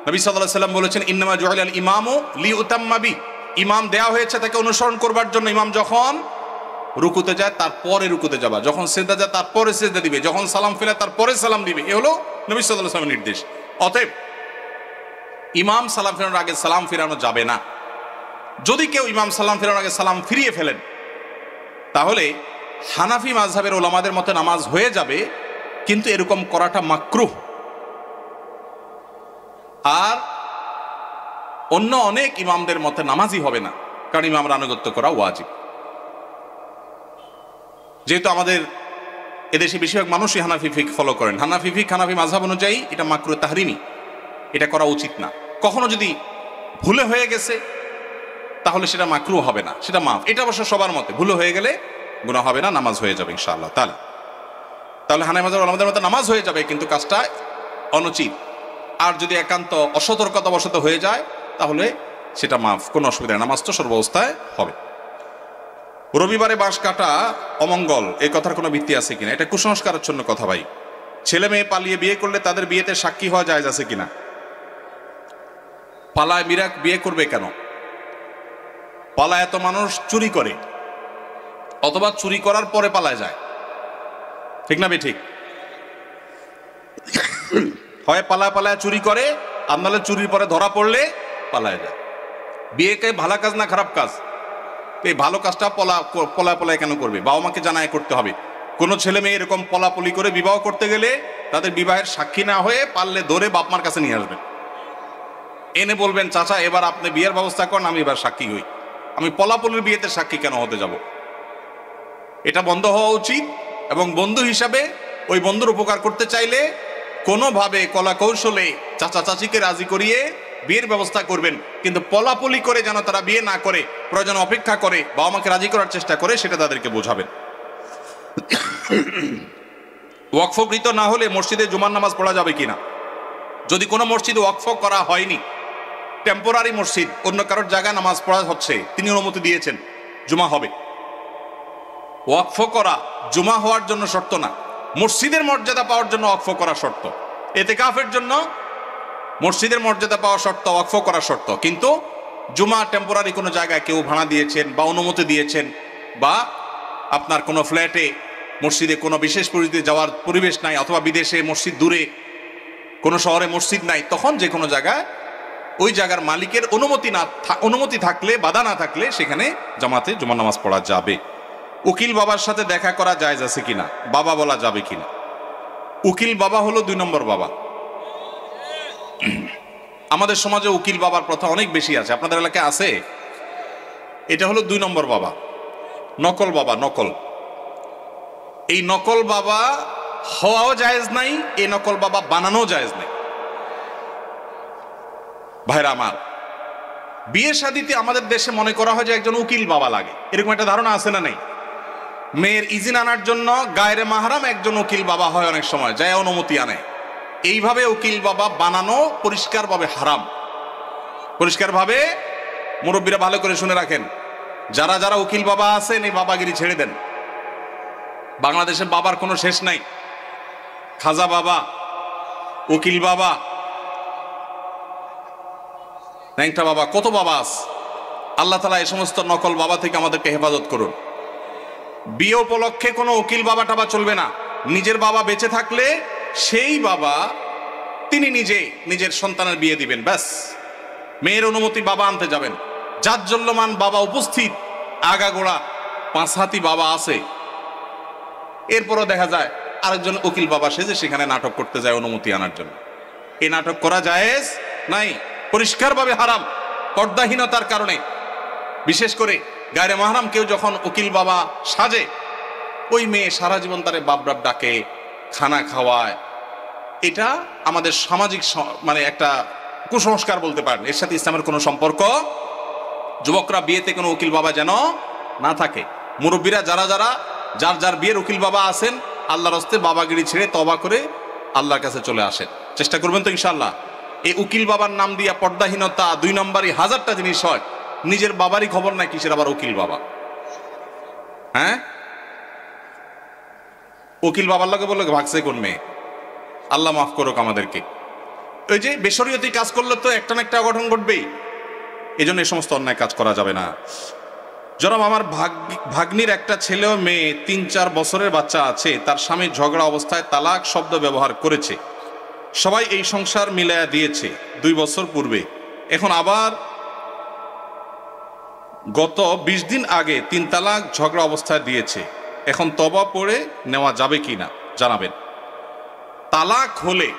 নবী সাল্লাল্লাহু আলাইহি ওয়াসাল্লাম বলেছেন, ইন্নামা জুইলাল ইমামু লিউতাম্মা বি, ইমাম দেয়া হয়েছে তাকে অনুসরণ করবার জন্য। ইমাম যখন রুকুতে যায় তারপরে রুকুতে যাবা, যখন সিজদা যায় তারপরে সিজদা দিবে, যখন সালাম ফেলে তারপরে সালাম দিবে। এ হলো নবী সাল্লাল্লাহু আলাইহি ওয়াসাল্লামের নির্দেশ। অতএব ইমাম সালাম ফেরানোর আগে সালাম ফিরানো যাবে না। যদি কেউ ইমাম সালাম ফেরানোর আগে সালাম ফিরিয়ে ফেলেন, তাহলে হানাফি মাযহাবের ওলামাদের মতে নামাজ হয়ে যাবে, কিন্তু এরকম করাটা মাকরুহ। আর অন্য অনেক ইমামদের মতে নামাজই হবে না, কারণ ইমামরা আনুগত্য করা ওয়াজিব। যেহেতু আমাদের এদেশে বেশিরভাগ মানুষই হানাফি ফিকহ ফলো করেন, হানাফি ফিকহ, হানাফি মাযহাব অনুযায়ী এটা মাকরুহ তাহরিমি, এটা করা উচিত না। কখনো যদি ভুলে হয়ে গেছে তাহলে সেটা মাকরুহ হবে না, সেটা মাফ। এটা অবশ্য সবার মতে, ভুলে হয়ে গেলে গুনাহ হবে না, নামাজ হয়ে যাবে ইনশাআল্লাহ তাআলা। তাহলে হানাফি মাযহাবের ওলামাদের মতে নামাজ হয়ে যাবে, কিন্তু কাজটা অনুচিত। আর যদি একান্ত অসতর্কতাবশত হয়ে যায় তাহলে সেটা মাফ, কোনো অসুবিধা নেই, নামাজ তো সর্বাবস্থায় হবে। রবিবারে বাঁশ কাটা অমঙ্গল, এই কথার কোনো ভিত্তি আছে কিনা? এটা কুসংস্কারাচ্ছন্ন কথা ভাই। ছেলে মেয়ে পালিয়ে বিয়ে করলে তাদের বিয়েতে সাক্ষী হওয়া জায়েজ আছে কিনা? পালায় বিয়ে করবে কেন? পালায় এত মানুষ চুরি করে, অথবা চুরি করার পরে পালায় যায়, ঠিক না ঠিক? হয় পালায় চুরি করে, আর নাহলে চুরির পরে ধরা পড়লে পালায় যায়। বিয়েকে ভালো কাজ না খারাপ কাজ? এই ভালো কাজটা পলায় কেন করবে? বাবা মাকে জানায় করতে হবে। কোনো ছেলে মেয়ে এরকম পলাপলি করে বিবাহ করতে গেলে তাদের বিবাহের সাক্ষী না হয়ে পারলে ধরে বাপ মার কাছে নিয়ে আসবেন, এনে বলবেন চাচা এবার আপনি বিয়ের ব্যবস্থা করেন, আমি এবার সাক্ষী হই। আমি পলাপলির বিয়েতে সাক্ষী কেন হতে যাব? এটা বন্ধ হওয়া উচিত। এবং বন্ধু হিসাবে ওই বন্ধুর উপকার করতে চাইলে কোনোভাবে কলা কৌশলে চাচা চাচিকে রাজি করিয়ে বিয়ের ব্যবস্থা করবেন, কিন্তু পলাপলি করে যেন তারা বিয়ে না করে, প্রয়োজন অপেক্ষা করে বাবা মাকে রাজি করার চেষ্টা করে, সেটা তাদেরকে বোঝাবেন। ওয়াকফকৃত না হলে মসজিদে জুমার নামাজ পড়া যাবে কিনা? যদি কোনো মসজিদে ওয়াকফ করা হয়নি, টেম্পোরারি মসজিদ, অন্য কারোর জায়গায় নামাজ পড়া হচ্ছে, তিনি অনুমতি দিয়েছেন, জুমা হবে। ওয়াকফ করা জুমা হওয়ার জন্য শর্ত না, মসজিদের মর্যাদা পাওয়ার জন্য ওয়াকফ করা শর্ত। ইতিকাফের জন্য মসজিদের মর্যাদা পাওয়া শর্ত, ওয়াকফ করা শর্ত। কিন্তু জুমা টেম্পোরারি কোনো জায়গায় কেউ ভাড়া দিয়েছেন বা অনুমতি দিয়েছেন, বা আপনার কোনো ফ্ল্যাটে মসজিদে কোনো বিশেষ পরিস্থিতিতে যাওয়ার পরিবেশ নাই, অথবা বিদেশে মসজিদ দূরে কোনো শহরে মসজিদ নাই, তখন যে কোনো জায়গায় ওই জায়গার মালিকের অনুমতি থাকলে, বাধা না থাকলে সেখানে জামাতে জুমার নামাজ পড়া যাবে। উকিল বাবার সাথে দেখা করা জায়েজ আছে কিনা? বাবা বলা যাবে কিনা? উকিল বাবা হলো 2 নম্বর বাবা। আমাদের সমাজে উকিল বাবার প্রথা অনেক বেশি আছে, আপনাদের এলাকায় আছে? এটা হলো 2 নম্বর বাবা, নকল বাবা। নকল, এই নকল বাবা হওয়াও জায়েজ নাই, এই নকল বাবা বানানো জায়েজ নাই। ভাইরা আমার, বিয়ে শাদীতে আমাদের দেশে মনে করা হয় যে একজন উকিল বাবা লাগে, এরকম একটা ধারণা আছে না নেই? মেয়ের ইজিন আনার জন্য গায়রে মাহরাম একজন উকিল বাবা হয়, অনেক সময় যায় অনুমতি আনে। এইভাবে উকিল বাবা বানানো পরিষ্কারভাবে হারাম। পরিষ্কারভাবে মুরব্বীরা ভালো করে শুনে রাখেন, যারা যারা উকিল বাবা আছেন এই বাবাগিরি ছেড়ে দেন। বাংলাদেশে বাবার কোনো শেষ নাই। খাজা বাবা, উকিল বাবা, ন্যাংটা বাবা, কত বাবা আছে। আল্লাহ তাআলা এই সমস্ত নকল বাবা থেকে আমাদেরকে হেফাজত করুন। বিয়ে উপলক্ষে কোনো উকিল বাবা টাবা চলবে না। নিজের বাবা বেঁচে থাকলে সেই বাবা তিনি নিজের সন্তানের বিয়ে দিবেন, ব্যাস। মেয়ের অনুমতি বাবা আনতে যাবেন। জাজ্জল্যমান বাবা উপস্থিত, আগাগোড়া 5 হাতি বাবা আছে, এরপরও দেখা যায় আরেকজন উকিল বাবা সেজে সেখানে নাটক করতে যায় অনুমতি আনার জন্য। এই নাটক করা জায়েজ নাই, পরিষ্কারভাবে হারাম। পর্দাহীনতার কারণে, বিশেষ করে গায়রে মাহরাম কেউ যখন উকিল বাবা সাজে, ওই মেয়ে সারা জীবন তারে বাপ বাপ ডাকে, খানা খাওয়ায়। এটা আমাদের সামাজিক মানে একটা কুসংস্কার বলতে পারেন, এর সাথে ইসলামের কোনো সম্পর্ক। যুবকরা বিয়েতে কোনো উকিল বাবা যেন না থাকে। মুরব্বীরা যারা যার বিয়ের উকিল বাবা আছেন, আল্লাহর হস্তে বাবাগিরি ছেড়ে তওবা করে আল্লাহর কাছে চলে আসেন, চেষ্টা করবেন তো ইনশাআল্লাহ। এই উকিল বাবার নাম দিয়া পর্দাহীনতা 2 নম্বরই হাজারটা জিনিস হয়। নিজের বাবারই খবর নাই, কিসের আবার উকিল বাবা? হ্যাঁ, উকিল বাবার লগে বললো ভাগছে কোন মেয়ে? আল্লাহ মাফ করুক আমাদেরকে। ওই যে বেশরিয়তি কাজ করলে তো একটা না একটা অঘটন ঘটবেই। এই জন্য এই সমস্ত অন্যায় কাজ করা যাবে না। জনাব, আমার ভাগ্নির একটা ছেলে ও মেয়ে, 3-4 বছরের বাচ্চা আছে। তার স্বামী ঝগড়া অবস্থায় তালাক শব্দ ব্যবহার করেছে। সবাই এই সংসার মিলায়া দিয়েছে 2 বছর পূর্বে। এখন আবার গত 20 দিন আগে 3 তালাক ঝগড়া অবস্থায় দিয়েছে। এখন তওবা পড়ে নেওয়া যাবে কিনা জানাবেন। তালাক হলে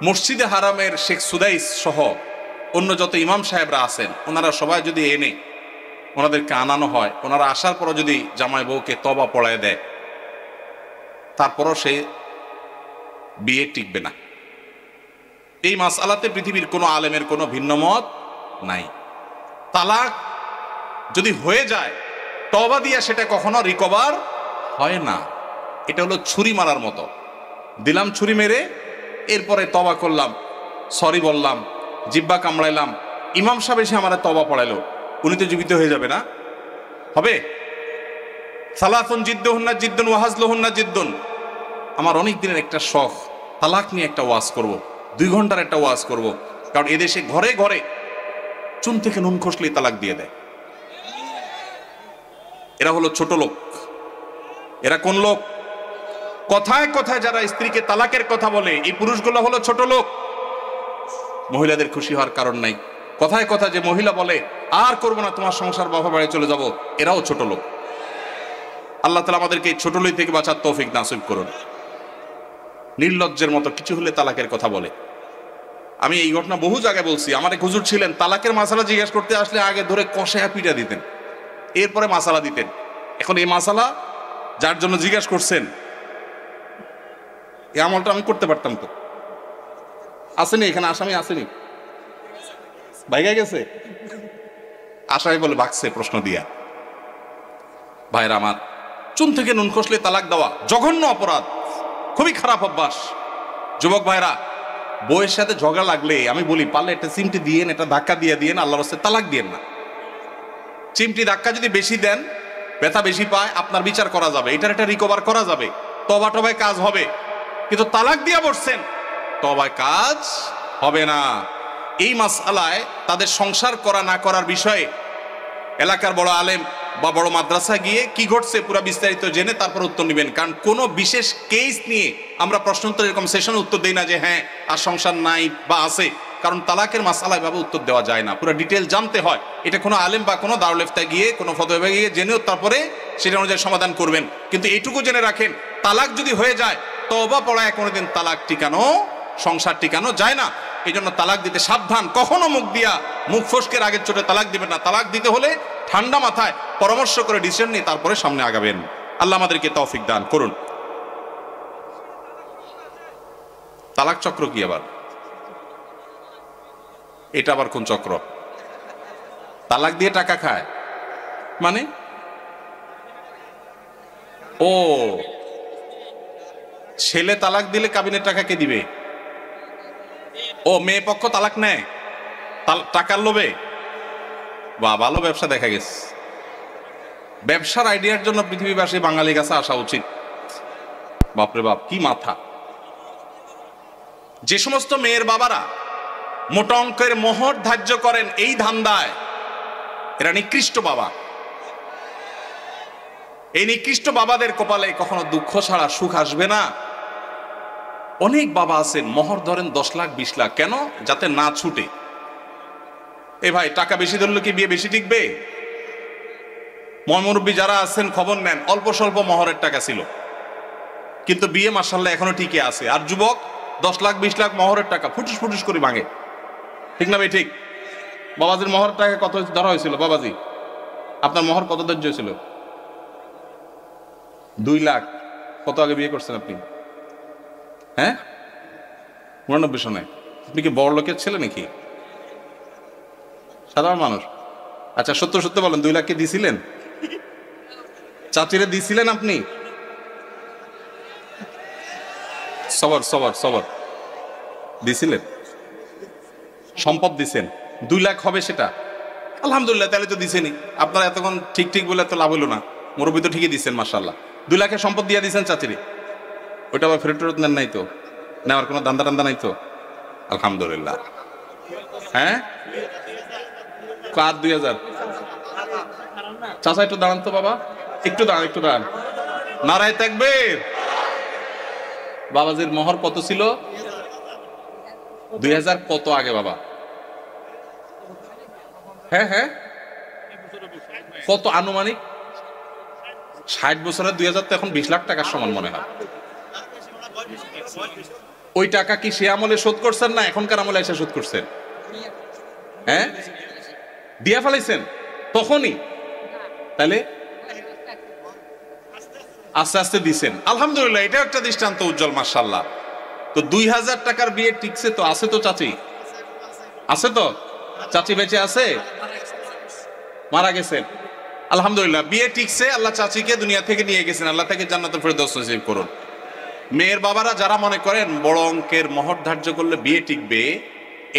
মসজিদে হারামের শেখ সুদাইস সহ অন্য যত ইমাম সাহেবরা আছেন, ওনারা সবাই যদি এনে ওনাদেরকে আনানো হয়, ওনারা আসার পরও যদি জামাই বউকে তওবা পড়ায় দেয়, তারপরও সে বিয়ে টিকবে না। এই মাসআলাতে পৃথিবীর কোনো আলেমের কোনো ভিন্ন মত নাই। তালাক যদি হয়ে যায় তওবা দিয়া সেটা কখনো রিকভার হয় না। এটা হলো ছুরি মারার মতো, দিলাম ছুরি মেরে, এরপরে তওবা করলাম, সরি বললাম, জিব্বা কামড়াইলাম, ইমাম সাহেব এসে আমার তওবা পড়াইলো, উনি তো জীবিত হয়ে যাবে না? হবে? সালাতুন জিদ্দুহুন্না জিদ্দুন ওয়া হাজলুহুন্না জিদ্দুন। আমার অনেক দিনের একটা শখ, তালাক নিয়ে একটা ওয়াজ করব, 2 ঘন্টার একটা ওয়াজ করব, কারণ এদেশে ঘরে ঘরে চুন থেকে নুন খসলেই তালাক দিয়ে দেয়। এরা হলো ছোট লোক। এরা কোন লোক? কথায় কথায় যারা স্ত্রীকে তালাকের কথা বলে, এই পুরুষগুলো হলো ছোট লোক। মহিলাদের খুশি হওয়ার কারণ নাই। কথায় কথা যে মহিলা বলে আর করব না, তোমার সংসার, বাবা বাড়ি চলে যাব, এরাও ছোট লোক। আল্লাহ তাআলা আমাদেরকে এই ছোট লোক থেকে বাঁচার তৌফিক নাসিব করুন। নির্লজ্জের মতো কিছু হলে তালাকের কথা বলে। আমি এই ঘটনা বহু জায়গায় বলছি। আমার এক হুজুর ছিলেন, তালাকের মাসালা জিজ্ঞাসা করতে আসলে আগে ধরে কষায়া পিটা দিতেন, এরপরে মাসালা দিতেন। এখন এই মাসালা যার জন্য জিজ্ঞাসা করছেন, এই আমলটা আমি করতে পারতাম তো। আসেনি এখানে আসামি? আসেনি? ভাইগা গেছে? আসামি বলে ভাগছে প্রশ্ন দিয়া। ভাইরা আমার, চুন থেকে নুন খসলে তালাক দেওয়া জঘন্য অপরাধ, খুবই খারাপ অভ্যাস। যুবক ভাইরা, বউয়ের সাথে ঝগড়া লাগলে আমি বলি, পারলে একটা চিমটি দিয়েন, একটা ধাক্কা দিয়ে দিয়েন, আল্লাহর রাস্তায় তালাক দিয়েন না। চিমটি ধাক্কা যদি বেশি দেন, ব্যথা বেশি পায়, আপনার বিচার করা যাবে, এটার একটা রিকভার করা যাবে, তবা টবায় কাজ হবে। কিন্তু তালাক দিয়া বসছেন, তবায় কাজ হবে না। এই মাসআলায় তাদের সংসার করা না করার বিষয়ে এলাকার বড় আলেম বা বড় মাদ্রাসা গিয়ে কি ঘটছে পুরো বিস্তারিত জেনে তারপর উত্তর নেবেন। কারণ কোনো বিশেষ কেস নিয়ে আমরা প্রশ্নোত্তর এরকম সেশনে উত্তর দেই না যে হ্যাঁ আর সংসার নাই বা আছে। কারণ তালাকের মাসআলা এভাবে উত্তর দেওয়া যায় না, পুরো ডিটেল জানতে হয়। এটা কোনো আলেম বা কোনো দারুল ইফতা গিয়ে, কোনো ফতোয়া গিয়ে জেনেও তারপরে সেটা অনুযায়ী সমাধান করবেন। কিন্তু এইটুকু জেনে রাখেন, তালাক যদি হয়ে যায়, তওবা পড়ায় কোনোদিন তালাক টিকানো, সংসার টিকানো যায় না। এই জন্য তালাক দিতে সাবধান। কখনো মুখ ফসকের আগের চোটে তালাক দিবেন না। তালাক দিতে হলে ঠান্ডা মাথায় পরামর্শ করে ডিসিশন নিয়ে তারপরে সামনে আগাবেন। আল্লাহ আমাদেরকে তৌফিক দান করুন। তালাক চক্র কি আবার? এটা আবার কোন চক্র? তালাক দিয়ে টাকা খায় মানে? ও, ছেলে তালাক দিলে কাবিনের টাকা কে দিবে? ও, মেয়ে পক্ষ তালাক নেয় টাকার লোভে? বা ভালো ব্যবসা দেখা গেছে। ব্যবসার আইডিয়ার জন্য পৃথিবীবাসী বাঙালি কাছে আসা উচিত। বাপরে বাপ, কি মাথা! যে সমস্ত মেয়ের বাবারা মোটা অঙ্কের মোহর ধার্য করেন এই ধান্দায়, এরা নিকৃষ্ট বাবা। এই নিকৃষ্ট বাবাদের কপালে কখনো দুঃখ ছাড়া সুখ আসবে না। অনেক বাবা আছেন মোহর ধরেন 10 লাখ 20 লাখ, কেন? যাতে না ছুটে। এ ভাই, টাকা বেশি ধরলে কি বিয়ে বেশি টিকবে? মুরব্বী যারা আছেন খবর নেন, অল্প স্বল্প মোহরের টাকা ছিল, কিন্তু বিয়ে মাশাআল্লাহ এখনো টিকে আছে। আর যুবক 10 লাখ 20 লাখ মোহরের টাকা ফুটুস ফুটুস করে ভাঙে। ঠিক না ভাই? ঠিক। বাবাজির মোহরের টাকা কত ধরা হয়েছিল? বাবাজি, আপনার মোহর কত ধৈর্য ছিল? 2 লাখ। কত আগে বিয়ে করছেন আপনি? হ্যাঁ, 89 সনে। আপনি কি বড় লোকের ছেলে নাকি? সাধারণ মানুষ? আচ্ছা, সত্য সত্য বলেন, 2 লাখ কি দিছিলেন? চাচিরে দিছিলেন আপনি? সবর সবর সবর। দিছিলেন? সম্পদ দিছেন? 2 লাখ হবে সেটা? আলহামদুলিল্লাহ, তাহলে তো দিছেনই। আপনারা এতক্ষণ ঠিক ঠিক বলে তো লাভ হলো না। মুরব্বী তো ঠিকই দিচ্ছেন মাশাআল্লাহ। 2 লাখের সম্পদ দিয়ে দিচ্ছেন চাচিরে, ওইটা আবার ফেরত ফেরত নেন নাই তো? নেওয়ার কোনো দান্দা টান্দা নাই তো? আলহামদুলিল্লাহ। হ্যাঁ, কার 2000? চাচা একটু দাঁড়ান তো বাবা, একটু দাঁড়ান, একটু দাঁড়ান। নারায়ে তাকবীর। বাবাজির মোহর কত ছিল? 2000 কত আগে বাবা? হ্যাঁ হ্যাঁ, কত আনুমানিক? 60 বছরের 2000 তো এখন 20 লাখ টাকার সমান মনে হয়। ওই টাকা কি সে আমলে শোধ করছেন না এখনকার আমলে এসে শোধ করছেন? হ্যাঁ, দিয়া ফেলাইছেন তখনই? তাহলে আস্তে আস্তে দিছেন, আলহামদুলিল্লাহ। এটা একটা দৃষ্টান্ত উজ্জ্বল, মাশাআল্লাহ। তো 2000 টাকার বিয়ে টিকছে তো? আছে তো চাচি? আছে তো? চাচি বেঁচে আছে? মারা গেছেন? আলহামদুলিল্লাহ বিয়ে টিকছে, আল্লাহ চাচিকে দুনিয়া থেকে নিয়ে গেছেন, আল্লাহ তাকে জান্নাতুল ফেরদৌস নসিব করুন। মেয়ের বাবারা যারা মনে করেন বড় অঙ্কের মহর ধার্য করলে বিয়ে টিকবে,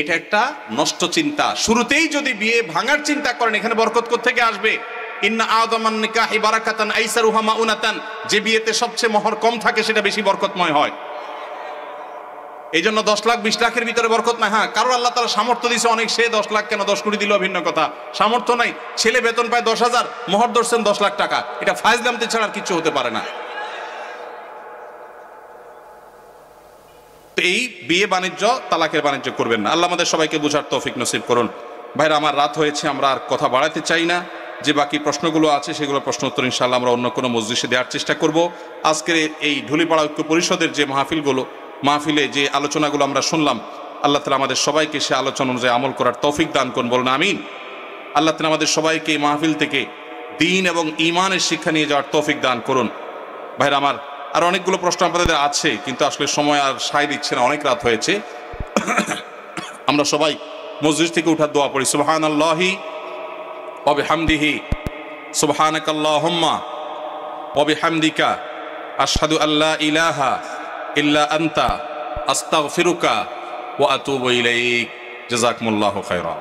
এটা একটা নষ্ট চিন্তা। শুরুতেই যদি বিয়ে ভাঙার চিন্তা করেন, এখানে বরকত কোত্থেকে আসবে? ইন্না আযমান নিকাহি বারাকাতান আইসারুহা মাউনাতান, যে বিয়েতে সবচেয়ে মহর কম থাকে সেটা বেশি বরকতময় হয়। এই জন্য 10 লাখ 20 লাখের ভিতরে বরকত নাই। হ্যাঁ, কারণ আল্লাহ তাআলা সামর্থ্য দিয়েছে অনেক, সে 10 লাখ কেন 10 কোটি দিল ভিন্ন কথা। সামর্থ্য নাই, ছেলে বেতন পায় 10,000, মোহর ধরছেন 10 লাখ টাকা, এটা ফায়জলামতি ছাড়া আর কিছু হতে পারে না। তো এই বিয়ে বাণিজ্য তালাকের বাণিজ্য করবেন না। আল্লাহ আমাদের সবাইকে বুঝার তৌফিক নসিব করুন। ভাইরা আমার, রাত হয়েছে, আমরা আর কথা বাড়াতে চাই না। যে বাকি প্রশ্নগুলো আছে সেগুলো প্রশ্ন উত্তর ইনশাআল্লাহ আমরা অন্য কোনো মজলিসে দেওয়ার চেষ্টা করব। আজকের এই ঢুলিপাড়া ঐক্য পরিষদের যে মাহফিলে যে আলোচনাগুলো আমরা শুনলাম, আল্লাহ তাআলা আমাদের সবাইকে সে আলোচনা অনুযায়ী আমল করার তৌফিক দান করুন, বলুন আমিন। আল্লাহ তাআলা আমাদের সবাইকে এই মাহফিল থেকে দ্বীন এবং ঈমানের শিক্ষা নিয়ে যাওয়ার তৌফিক দান করুন। ভাইরা আমার, আর অনেকগুলো প্রশ্ন আপনাদের আছে, কিন্তু আসলে সময় আর সায় দিচ্ছে না, অনেক রাত হয়েছে। আমরা সবাই মসজিদ থেকে উঠার দোয়া পড়ি। সুবহানাল্লাহি ওয়া বিহামদিহি, সুবহানাকাল্লাহুম্মা ওয়া বিহামদিকা, আশহাদু আল্লা ইলাহা ইল্লা আনতা, আস্তাগফিরুকা ওয়া আতুবু ইলাইক। জাযাকুমুল্লাহু খায়রা।